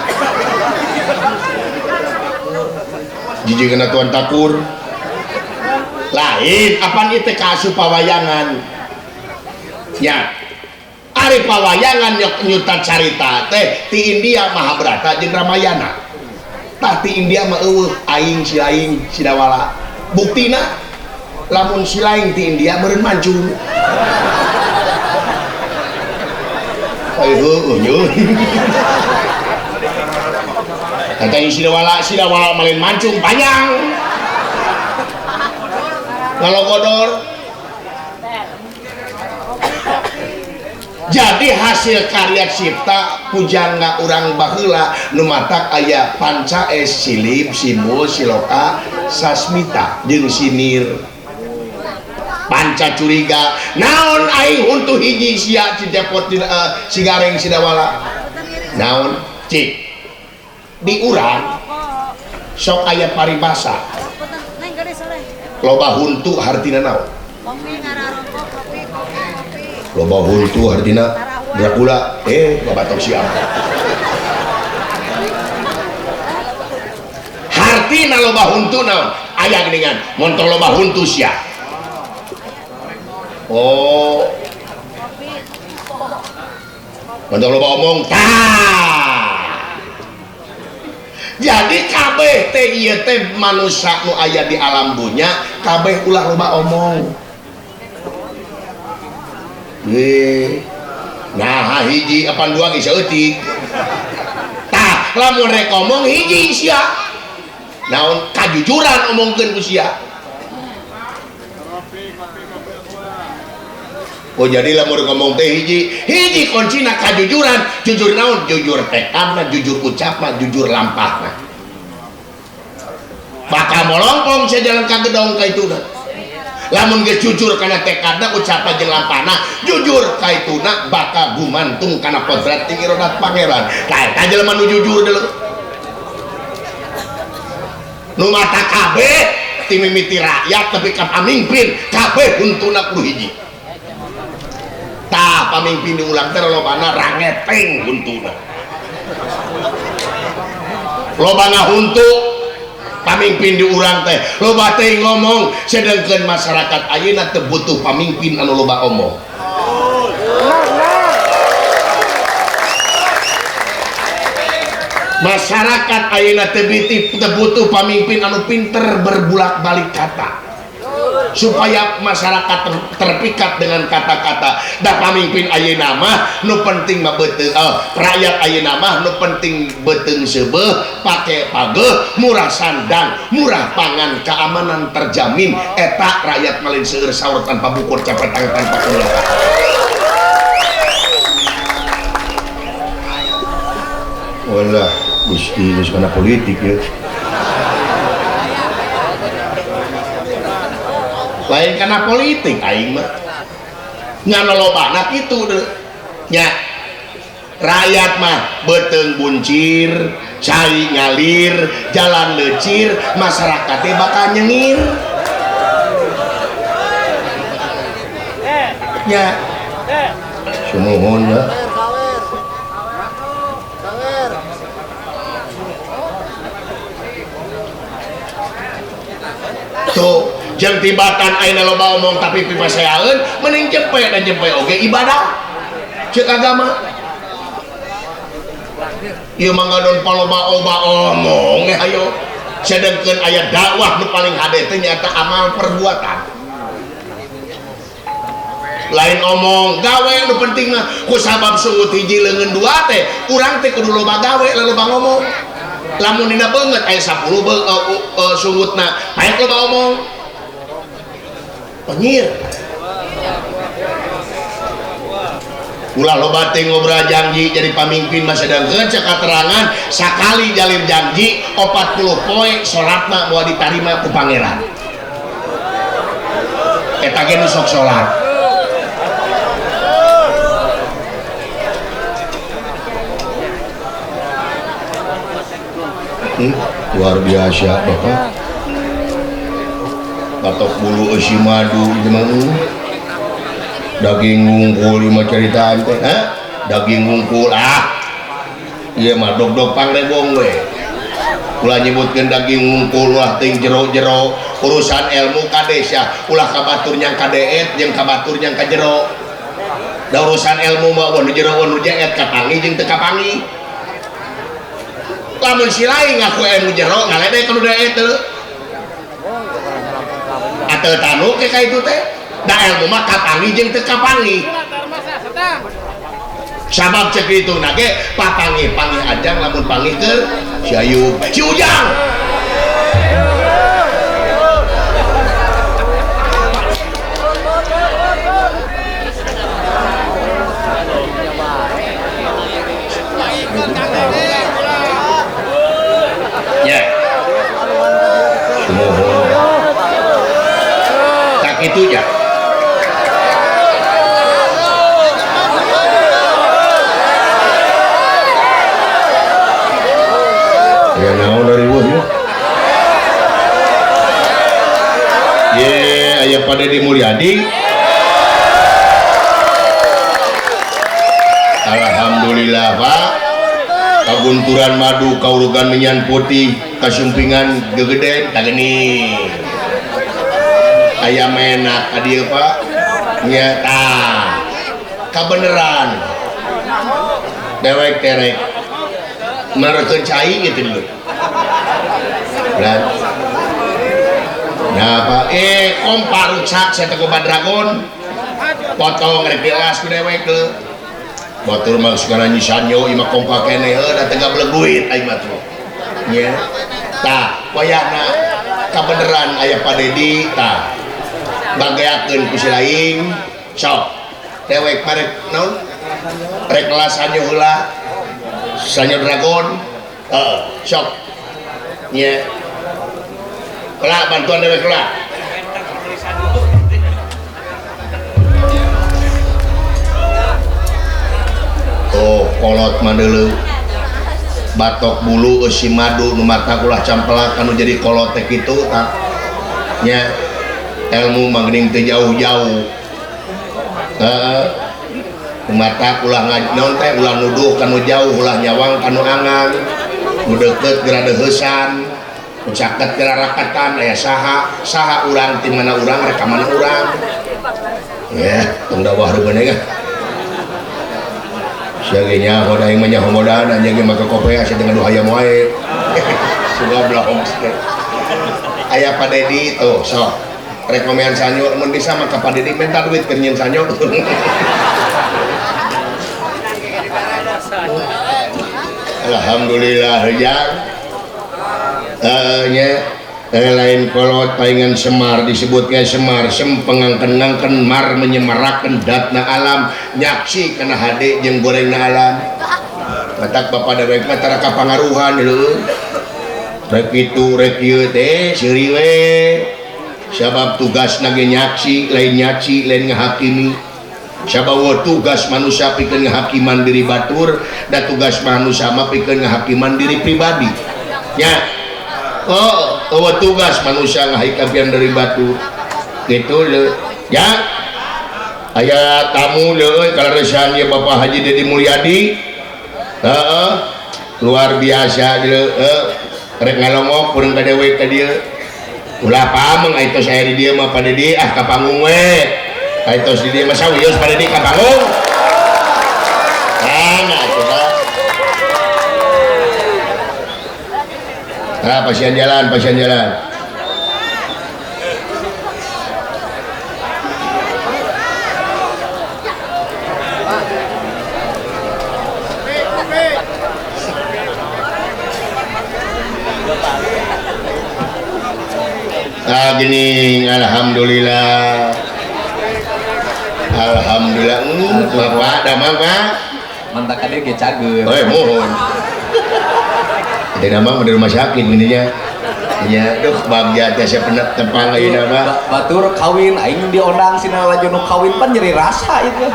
Jijigana tuan takur. Lain apaan itu kasu pawayangan. Ya. Ari pawayangan nyuta carita teh ti India Mahabharata jeung Ramayana. Tah ti India mah eueuh aing si dawala. Buktina lamun si laing ti India meureun mancung. Ayo nyuh. Katanya si dawala malin mancung panjang. Ngalogodor. Jadi hasil karya cipta pujangga urang baheula nu matak aya panca silib simbol siloka sasmita jeung sinir panca curiga naon aing untuk hiji sia cidepot si gareng si dawala naon cik di urang sok aya paribasa loba huntu hartina naon loba huntu hartina Dracula babatok siapa hartina loba huntu naon aya geuningan montong loba huntu sia. Oh, untuk loba omong jadi kabeh teh ieu teh manusia nu aya di alam dunya kabeh ulah loba omong. Nah hiji apan dua geus saeutik. Tah lamun rek omong hiji sia. Naon kajujuran omongkeun ku sia. Oh jadi lamun ngomong teh hiji kuncina kajujuran jujur naon jujur tekadna jujur ucapna jujur lampahna bakal molongpong sajalan ka gedong ka ituna lamun geus jujur kana tekadna ucapna jeung lampahna jujur ka ituna bakal gumantung kana kodrat tinggi rodat pangeran tah eta jelema nu jujur deuleu nu mata kabeh ti mimiti rakyat tapi ka pamimpin kabeh huntuna kudu hiji. Tah pamimpin diulang teh lobana rangeteng huntuna lobana huntu pamimpin diurang teh loba teh ngomong sedengkeun masyarakat ayeuna teu butuh pamimpin anu loba omong masyarakat ayeuna teu butuh pamimpin anu pinter berbulak-balik kata supaya masyarakat terpikat dengan kata-kata da pamimpin ayeuna mah nu penting mah beuteung rakyat ayeuna mah nu penting beuteung seubeuh pake pageuh murah sandang murah pangan keamanan terjamin eta rakyat malin seueur saur tanpa bukur capetang tanpa keluarga walah gusti geus kana politik ya lain karena politik aing mah nyana lobana kitu deh nya rakyat mah beuteung buncir cai ngalir jalan lecir masyarakatnya bakal nyengir nya sumohon ya tuh jeung tibatan ayeuna loba omong tapi pipaseaeun mending jempe dan jempe oge ibadah ceuk agama ieu mah ngadon paloba-oba omong ayo sedengkeun aya dakwah nu paling hade teh nyata amal perbuatan lain omong gawe nu penting mah ku sabab sungut hiji leungeun dua teh urang teh kudu loba gawe loba ngomong lamun dina banget aya 10 sungutna baik lo ngomong penyir ulah loba teh ngobrol janji jadi pamimpin masa dangkeun cek katerangan sakali jalin janji 40 poe salatna moal ditarima ku pangeran eta ge nu sok salat luar biasa bapak batok bulu isi madu itu mah daging ngungkul lima ceritaan teh daging ngungkul iya mah dog pangrebong we ulah nyebutkeun daging ngungkul ulah ting jero-jero urusan ilmu kades ya ulah kabatur nyang kadeet jeung kabatur nyang ka jero da urusan ilmu mah nu jero nu jeet kapangi jeung teu kapangi lamun si lain ngaku ilmu jero ngaledek ka nu deet teu atel tanu ke ka itu teh da ilmu mah kapangi jeung teu kapangi sabab cek itu nage papangi ajang lamun pangi ke si Ayub si Ujang ya tak itu ya ya naon dari wah ya aya pada di Mulyadi alhamdulillah Pak kagunturan madu kaurugan menyan putih kasumpingan gegeden tageni aya menak adieu Pak nyata kabeneran dewek terek merekeun cai gitu dulu nah Pak kompar rusak saya tegu Dragon potong rek dilas ku dewek teu batur mah sekarang nyisanyo ima kompa kene da teu gablek duit aing mah tuh nya tah wayahna kabeneran aya Pak Dedi tah bageakeun ku si laing sok dewek parek naon rek kelas sanyo heula sanyo Dragon sok nya kelak bantuan dewek kelak oh kolot mandeuleu batok bulu eusi madu nu mata ulah campelak anu jadi kolot teh kitu tah nya ilmu mah geuning teu jauh-jauh mata ulah naon teh ulah nuduh kanu jauh ulah nyawang kanu angang nu deukeut geura deuheusan nu caket geura rakatan aya saha urang ti mana urang rek ka mana urang ya tong dawah reubeun ya sia ge nyaho da aing mah nyaho modal anjeun ge make kopea sia dengan hayam wae suga belah homestay aya Pak Dedi tuh sok rek ngomean sanyo mun bisa mah ka Pak Dedi minta duit keur nyeun sanyo alhamdulillah hejang lain kolot paingan Semar disebutnya Semar sempengangken-ngangken mar menyemaraken datna alam nyaksi kana hade jeung gorengna alam matak Bapak dewek mah tara kapangaruhan leuh rek kitu rek ieu teh seuri we sabab tugasna ge nyaksi lain ngahakimi sabawa tugas manusia pikeun ngahakiman diri batur dan tugas manusia mah pikeun ngahakiman diri pribadi nya tugas manusia ngahikapian dari batur gitu leuh ya aya tamu leuh kaleresan ya Bapak Haji Dedi Mulyadi luar biasa leuh rek ngalongok peureun ka dewek ka dieu ulah pameng aya tos saya di dieu mah Pak Dedi ka panggung we kaitos di dia masa wios pada di kapangung nah coba pasien jalan gini, alhamdulillah. Alhamdulillah. Bapak, damang Pak. Mantak kade ge cageut. Mohon. Ada damang di rumah sakit ininya. Ya, duh bagja teh sia pernah tepang ayeuna mah. Batur kawin aing diondang sina laju nu kawin pan nyeri rasa itu.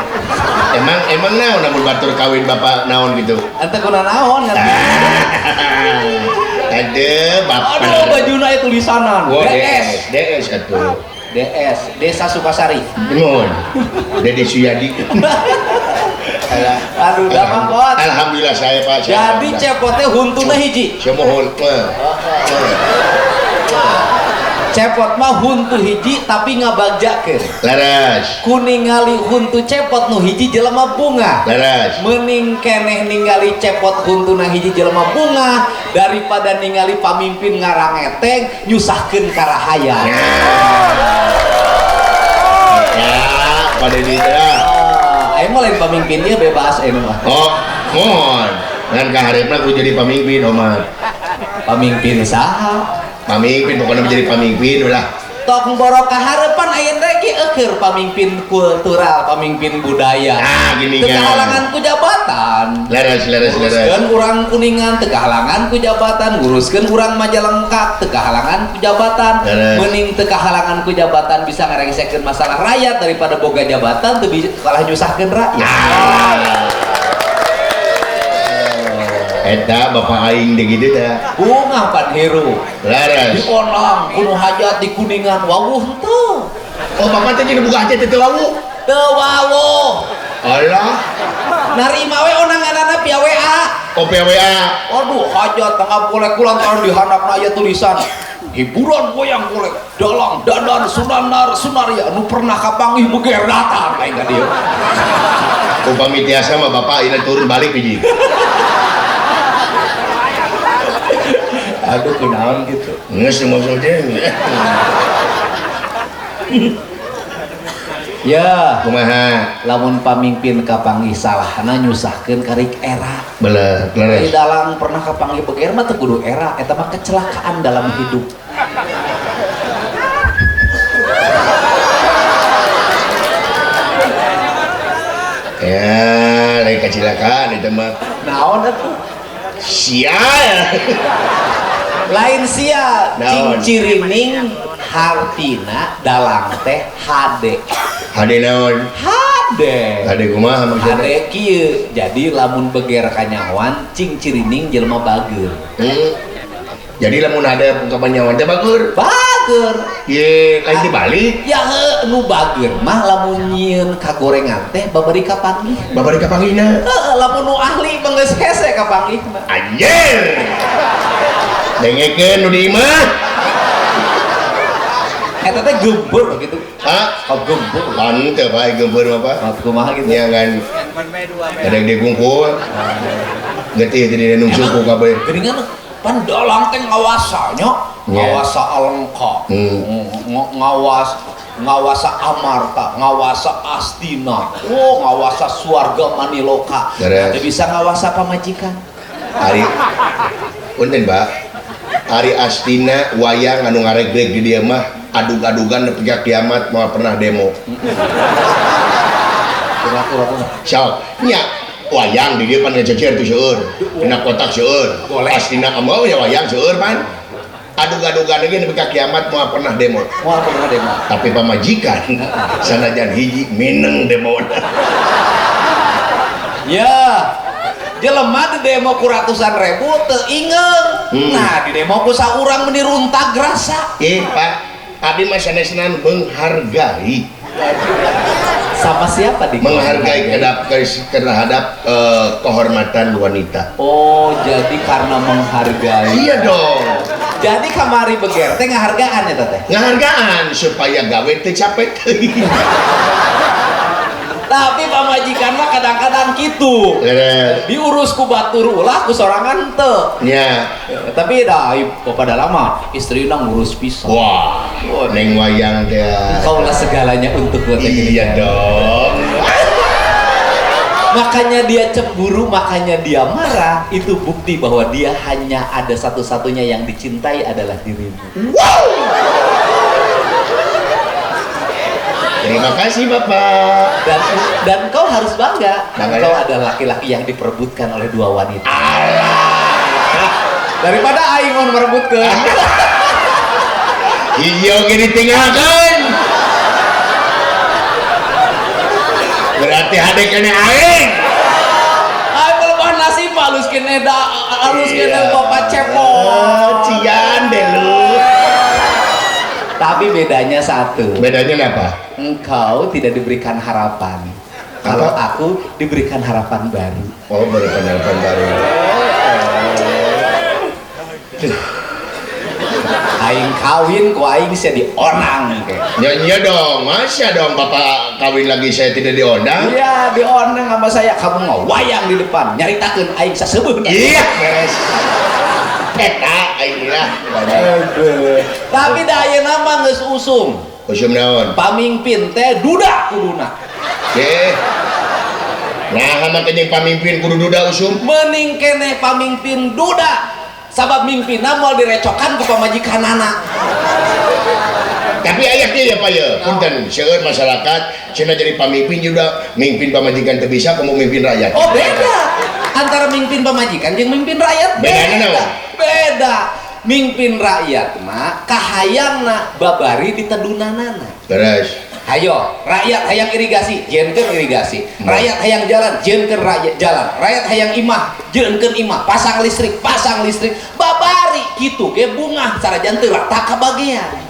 Emang naon namun batur kawin bapak naon gitu. Ente kuna naon ngerti. Ada bapak. Aduh bajuna itu tulisanan. DS atuh. DS Desa Sukasari. Nuhun. Dede Suyadi. Aduh damang pot. Alhamdulillah saya Pak. Jadi cepot teh huntuna hiji. Semohon. Cepot mah huntu hiji tapi ngabagjakeun. Laras. Kuningali huntu cepot nu hiji jelema bunga. Laras. Mending keneh ningali cepot huntuna hiji jelema bunga daripada ningali pamimpin ngarangeteng nyusahkeun karahaya. Ya, pada di teh. Aing mah lain pamimpin dia bebas aing mah. Oh, mohon. Ngan kaharepna kudu jadi pamimpin, Omar. Pamimpin saha? Pamimpin pokoknya menjadi pamimpin ulah. Tok boro kaharepan ayeuna ge eukeur pamimpin kultural, pamimpin budaya. Ah, gini teu kan. kahalangan ku jabatan. Leres. Nguruskeun urang Kuningan teu kahalangan ku jabatan, nguruskeun urang Majalengka teu kahalangan ku jabatan. Leres. Mending teu kahalangan ku jabatan bisa ngarengsekeun masalah rakyat daripada boga jabatan teu bisa kalah nyusahkeun rakyat. Eta bapak aing deh gitu dah. Bunga pan heru. Laras. Di onang kuno hajat di Kuningan wawuh teu. Oh bapak teh jadi buka hajat teh lawu. Teu wawuh. Allah. Narima we onanganana via WA. Oh PWA. Aduh hajat tengah boleh kulantaran di handapna aya tulisan hiburan goyang golek dalang dadan sunanar sunaria nu pernah kapanggih beger datang aing ka dieu. Upami tiasa mah bapak ini turun balik biji. Aduh kunaon gitu. Nges maksudnya. Ya, Kumaha? lamun pamimpin kapanggih salahna nyusahkeun karik era. Beler, Di leres. dalang pernah kapanggih beger mah teu kudu era, eta mah kecelakaan dalam hidup. Ya, lain kecelakaan itu mah. Naon atuh? Sial. Lain sia Naon? cincirining hartina dalang teh HD. Hade naon? HD. Hade kumaha maksudna? HD kieu. Jadi lamun beger kanyawan cing cirining jelema bager. Jadi lamun ada ungkapan nyawan teh bagur. Bager. Ye, lain dibalik. Ya heuh nu bager mah lamun nyieun kagorengan teh babari kapanggih. Babari kapanggihna. Lamun nu ahli mah geus hese kapanggihna. Anjir. Dengekeun nu di imah. Eta teh gembur gitu. Hah? Oh gembur. Henteu bae gembeur mah Pak. Kumaha gitu. Nya kan. Ada yang dikungkul. Getih jadi nung suku kabeh. Geuningan pan dalang teh ngawasanya, ngawasa Alengka. Ngawasa Amarta, ngawasa Astina. Oh, ngawasa Suarga Maniloka. Beres. Teu bisa ngawasa pamajikan. Ari punten Pak. Ari Astina wayang anu ngaregreg di dieu mah adug-adugan nepi ka kiamat moal pernah demo. Sok nya wayang di dieu pan ngececer tuh seueur. Dina kotak seueur. Astina amau nya wayang seueur pan. Adug-adugan lagi nepi ka kiamat moal pernah demo. Wah, pernah demo. Tapi pamajikan sanajan hiji mineng demo. Ya. Jelema di demo ku ratusan ribu teu ingeung. Nah, di demo ku saurang meni runtag rasa. Pak, abi mah sanesna menghargai. Sama siapa di Menghargai terhadap kehormatan wanita. Oh, jadi karena menghargai. Iya dong. Jadi kamari beger teh ngahargaan eta teh. Ngahargaan supaya gawe teu capek teuing. Tapi pamajikan mah kadang-kadang gitu. Diurus ku batur ulah ku sorangan teu. Nya. Tapi dah pada lama istrina ngurus pisan. Wah, neng wayang teh. Kaulah segalanya untuk gua teh. Iya dong. Makanya dia cemburu, makanya dia marah. Itu bukti bahwa dia hanya ada satu-satunya yang dicintai adalah dirimu. Wow. Terima kasih Bapak. Dan kau harus bangga. Bangga Kau ya? adalah laki-laki yang diperebutkan oleh dua wanita. Alah. Daripada aing mau merebutkan. Hijau gini tinggalkan. Berarti hade kena aing. Aing melebah nasib halus kene bapak cepot. Cian deh lu. Tapi bedanya satu. Bedanya apa? Engkau tidak diberikan harapan. Kalau aku diberikan harapan baru. Oh, harapan baru. Aing kawin ku aing bisa dionang kayak. Ya iya dong, masa dong Bapak kawin lagi saya tidak diundang? Iya, dionang sama saya. Kamu ngawayang di depan, nyaritakeun aing saseubeuh. Iya, beres. Eta inilah. Tapi da ayeuna mah geus usum. Usum naon? Pamimpin teh duda kuduna. Ye. Nah, mah kenyang pamimpin kudu duda usum. Mending keneh pamimpin duda. Sabab mimpinna moal direcokan ku pamajikanana. Tapi ayatnya ya Pak ya, punten seueur masyarakat cenah jadi pamimpin juga mimpin pamajikan teu bisa kamu mimpin rakyat. Oh beda. Antara mimpin pamajikan jeung mimpin rakyat Bedana naon? Beda. Mimpin rakyat mah kahayangna babari ditedunanana. Beres. Hayo, rakyat hayang irigasi, jenkeun irigasi. Rakyat hayang jalan, jenkeun rakyat jalan. Rakyat hayang imah, jenkeun imah. Pasang listrik, babari kitu ge bungah sarajan teu rata kabagean.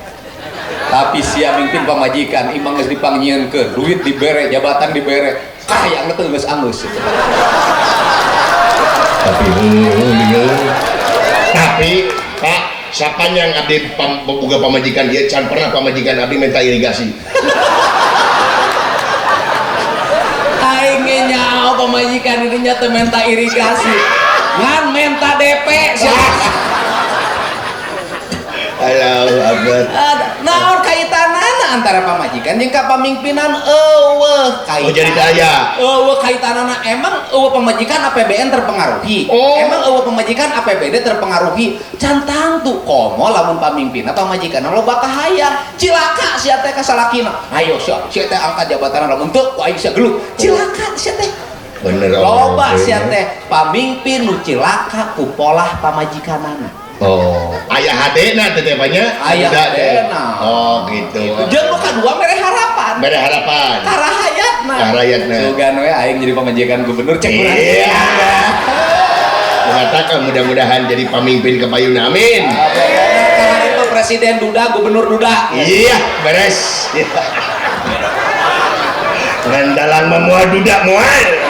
Tapi sia mimpin pamajikan imah geus dipangnyienkeun, duit dibere, jabatan dibere. Kahayangna teu geus angeus. Tapi Pak, siapa yang abdi boga pamajikan dia can pernah pamajikan abdi minta irigasi. Aing ge nyaho pamajikan ini teu minta irigasi. Ngan minta DP sia. Allahu Akbar. Naon kaitanana antara pamajikan jeung kapamimpinan eueuh kaitan. Oh jadi daya. Eueuh kaitanana emang eueuh pamajikan APBN terpengaruhi. Oh. Emang eueuh pamajikan APBD terpengaruhi. Can tangtu komo lamun pamimpinna pamajikanna loba kahayang. Cilaka sia teh kasalakina. Ayo sia teh angkat jabatan lamun teu ku aing sia gelut. Cilaka sia teh. Bener. Loba sia teh pamimpin nu cilaka ku polah pamajikanana. Oh, ayah hadena teh banyak. Aya hadena. Oh, gitu. Jeung nu kadua mere harapan. Beda harapan. Karahayatna. Karahayatna. Sugan we aing jadi pamajikan gubernur cek urang. Iya. Mengatakan mudah-mudahan jadi pemimpin kepayuna. Amin. Karena itu presiden duda, gubernur duda. Iya, beres. Ngandalang memual duda mual.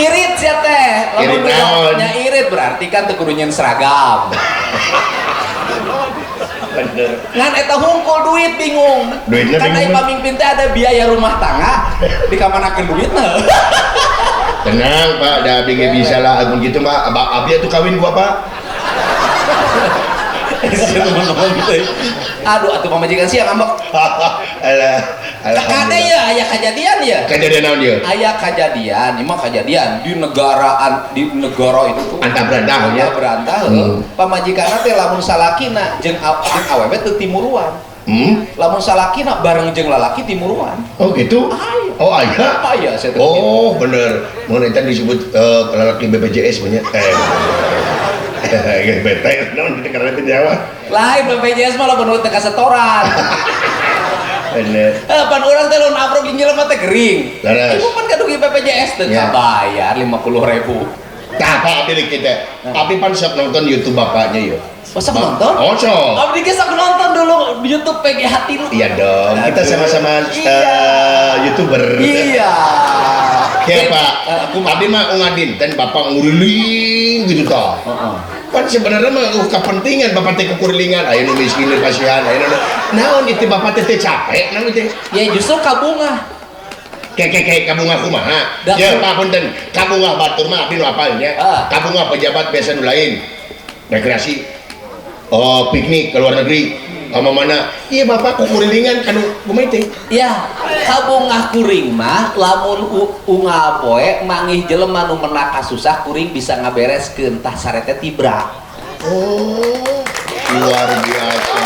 Irit sia teh. Irit naon? Nya irit berarti kan teu kudu nyeun seragam. Bener. Ngan eta hungkul duit bingung. Duitnya Karena bingung. pamimpin teh ada biaya rumah tangga dikamanakeun duitna. Tenang Pak, da abdi ge bisa lah agun gitu mah. Abdi atuh kawin gua Pak. Aduh atuh pamajikan sia ngambek. Alah. Kade ya aya kejadian ya. Kejadian naon dia? Aya kejadian, ini mah kejadian di negara itu tuh. Antah berantah ya. Berantah. Pamajikanna teh lamun salakina jeung awewe teu timuruan. Lamun salakina bareng jeung lalaki timuruan. Oh gitu? Aya. Oh aya? Aya saya teh. Oh bener. Mun eta disebut lalaki BPJS banyak. Bete, naon kita karena itu Jawa. Lain BPJS mah lamun teu kasetoran. Bener. Pan urang teh lamun abrog ginjal mah teh gering. Laras. Ibu pan kadugi BPJS teu Ya. bayar 50.000. Tah Pak abdi kita. Tapi pan sok nonton YouTube bapaknya ya. Masa nonton? Oh sok. Abdi ge sok nonton dulu di YouTube PGH Tilu. Iya dong. Kita sama-sama YouTuber. Iya. Ya Pak. Abdi mah ngadin dan bapak nguriling gitu toh. Kan sebenarnya mah kepentingan bapak teh kekurilingan aya nu miskin kasihan aya nu naon itu bapak teh capek naon teh Ya justru kabungah. Kayak kabungah kumaha ya Pak punten kabungah batur mah abdi nu apalnya kabungah pejabat biasa nu lain rekreasi piknik ke luar negeri sama mana iya bapak kukurilingan kanu kumaha teh Ya, kabungah kuring mah lamun unggal poe mangih jelema nu menang kasusah kuring bisa ngabereskeun tah sarete tibra. oh luar biasa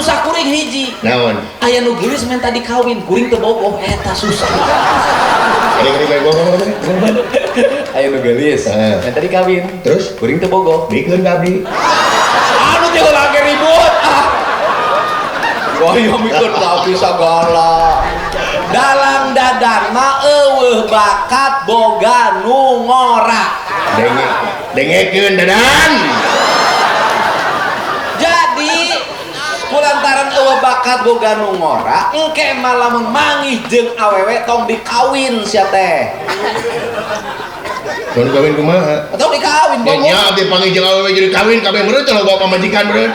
susah kuring hiji. Naon? Aya nu geulis men tadi kawin, kuring teu bogoh eta susah. Aya nu geulis, men tadi kawin. Terus Kuring teu bogoh. bikeun ka abdi. Anu teh lagi ribut. Goyong mikir tapi sagala. Dalang dadan mah eueuh bakat boga nu ngora. Dengekeun dadan. Jadi kulantaran eueuh bakat boga nu ngora, engke malah mangih jeung awewe tong dikawin sia teh. Mun kawin kumaha? Tong dikawin bogo. Nya abdi panggil jeung awewe jadi kawin kabeh meureun teh loba pamajikan meureun.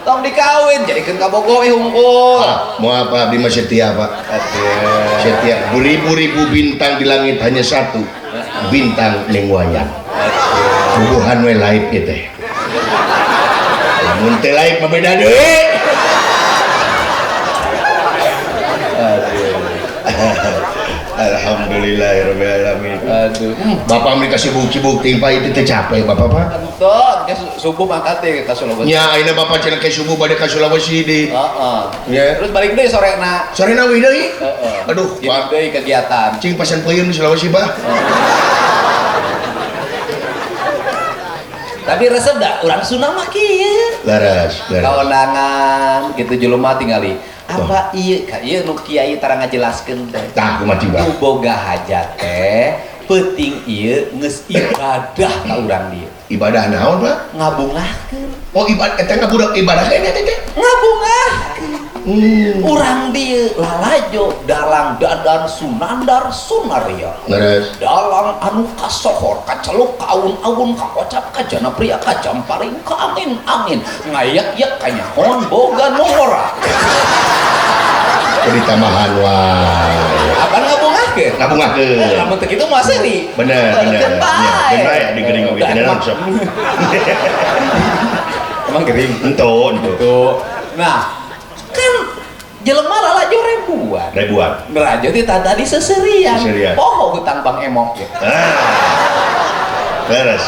Tong dikawin jadikeun ka bogo we hungkul. Mau apa abdi mah setia, Pak? Setia. Beribu-ribu bintang di langit hanya satu. Bintang ning wayang. Tubuhan we laib ieu teh. Mun teu laib mah beda deui. Alhamdulillahirabbil alamin. Aduh. Bapak mah kasibuk-sibuk timpa itu teh capek Bapak, Pak. Tuh, subuh mangkat teh ka Sulawesi. Nya ayeuna Bapak cenah ke subuh bade ka Sulawesi deui. Heeh. Ya. Terus balik deui sorena. Sorena we deui. Heeh. Aduh, Pak deui kegiatan. cing pasan peuyeum di Sulawesi, Pak. Tapi resep dah urang Sunda mah kieu. Laras. Kawenangan kitu jelema tingali. Apa ieu ka ieu nu kiai tara ngajelaskeun teh. Tah kumaha coba. Nu boga hajat teh penting ieu geus ibadah ka urang dieu. Ibadah naon, Pak? Ngabungahkeun. Oh, ibadah eta ngabudak ibadah teh teh. Ngabungahkeun. Urang dieu lalajo dalang dadan sunandar sunaria. Laras. Dalang anu kasohor kaceluk kaun-aun kakocap kajana pria kajamparing ka angin-angin ngayak-yak kanyahon boga nora. Jadi tambahan wae. Apa ngabungahkeun? Ngabungahkeun. Lamun teu kitu mah seuri. Bener. Keun bae. Keun bae di geuring oge teh langsung. Emang gering. Entun. Tuh. Nah, kan jelema lalajo ribuan. Ribuan. Ngerajo ti tadi seserian. Seserian. Poho hutang Bang Emok ya. Laras.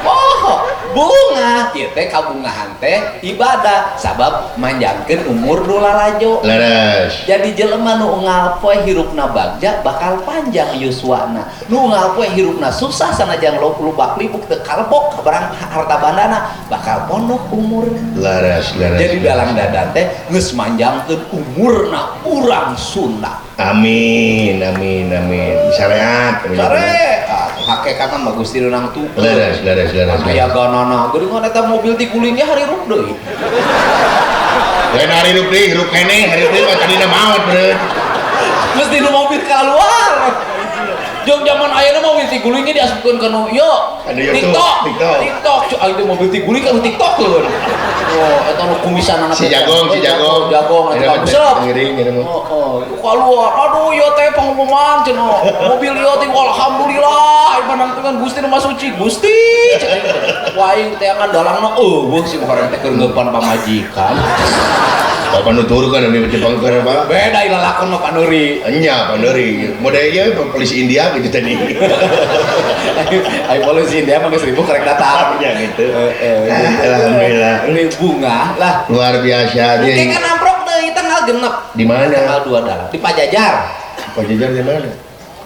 Poho bunga ieu teh kabungahan teh ibadah sabab manjangkeun umur nu lalajo. Laras. Jadi jelema nu unggal poe hirupna bagja bakal panjang yuswana. Nu unggal poe hirupna susah sanajan lubak libuk teu kalbok kabarang harta bandana bakal pondok umur. Laras. Jadi dalang dadan teh geus manjangkeun umurna urang Sunda. Amin. Syariat. Syariat. Hakikat mah Gusti Nang tuh. Laras. Aya ganana, geuningan eta mobil ti kulingnya harirup deui. Lain hari hirup deui, hirup keneh, hari hirup deui tadina maot beureun. Geus dina mobil keluar. Jong zaman ayeuna mobil ti gulingnya diasupkeun ka nu yo. TikTok. Aing teh mobil ti guling kan TikTokeun. Oh, eta nu kumisan anak Si Jagong. Jagong eta buseup. Ngiring mah. Oh, keluar. Aduh, yo teh pangumuman cenah. Mobil yo teh alhamdulillah, panangtungan Gusti nu masuci. Gusti. Wah, aing teh angan dalangna eueuh si horeng teh keur ngeupan pamajikan. Bapak nutur kan di Jepang keur Pak. Beda ilalakon mah Panuri. Enya Pandori. Model ieu polisi India gitu tadi. Ayo polisi India mah geus ribu karek datang. Ya gitu. Alhamdulillah. Ini bunga lah. Luar biasa dia. Kayak kan amprok deui tanggal genep. Di mana? Tanggal 2 dalam. Di Pajajar. Pajajar di mana?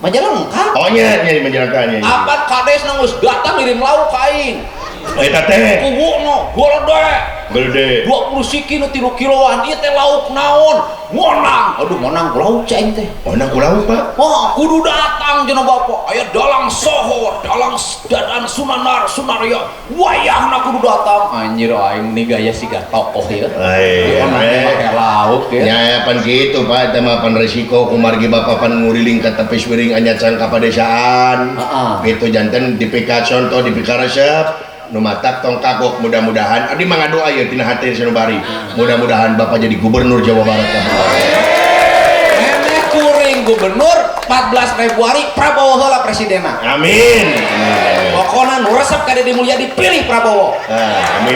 Majalengka. Oh nya di Majalengka. Apa kades nang geus datang ngirim lauk ka aing. Eta teh Kubuno gede. gede. 20 siki nu 3 kiloan ieu teh lauk naon? Monang. Aduh, monang lauk cai teh. Mana kulau Pak? Wah, kudu datang cenah Bapak. Aya dalang soho, dalang dadan sunanar, sunaria. Wayahna kudu datang. Anjir aing nih gaya siga tokoh ya. Ai, Pakai lauk ya. nya pan kitu Pak, eta mah pan resiko kumargi Bapak pan nguriling ka tepis wiring anyacan ka padesaan. Heeh. Gitu janten dipika contoh dipika resep. Nu matak tong kagok mudah-mudahan adi mangga doa ya tina hati sanubari. Mudah-mudahan Bapak jadi gubernur Jawa Barat. Nenek kuring gubernur 14 Februari Prabowo heula presidenna. Amin. Pokona nu resep ka Deddy Mulyadi dipilih Prabowo. Amin.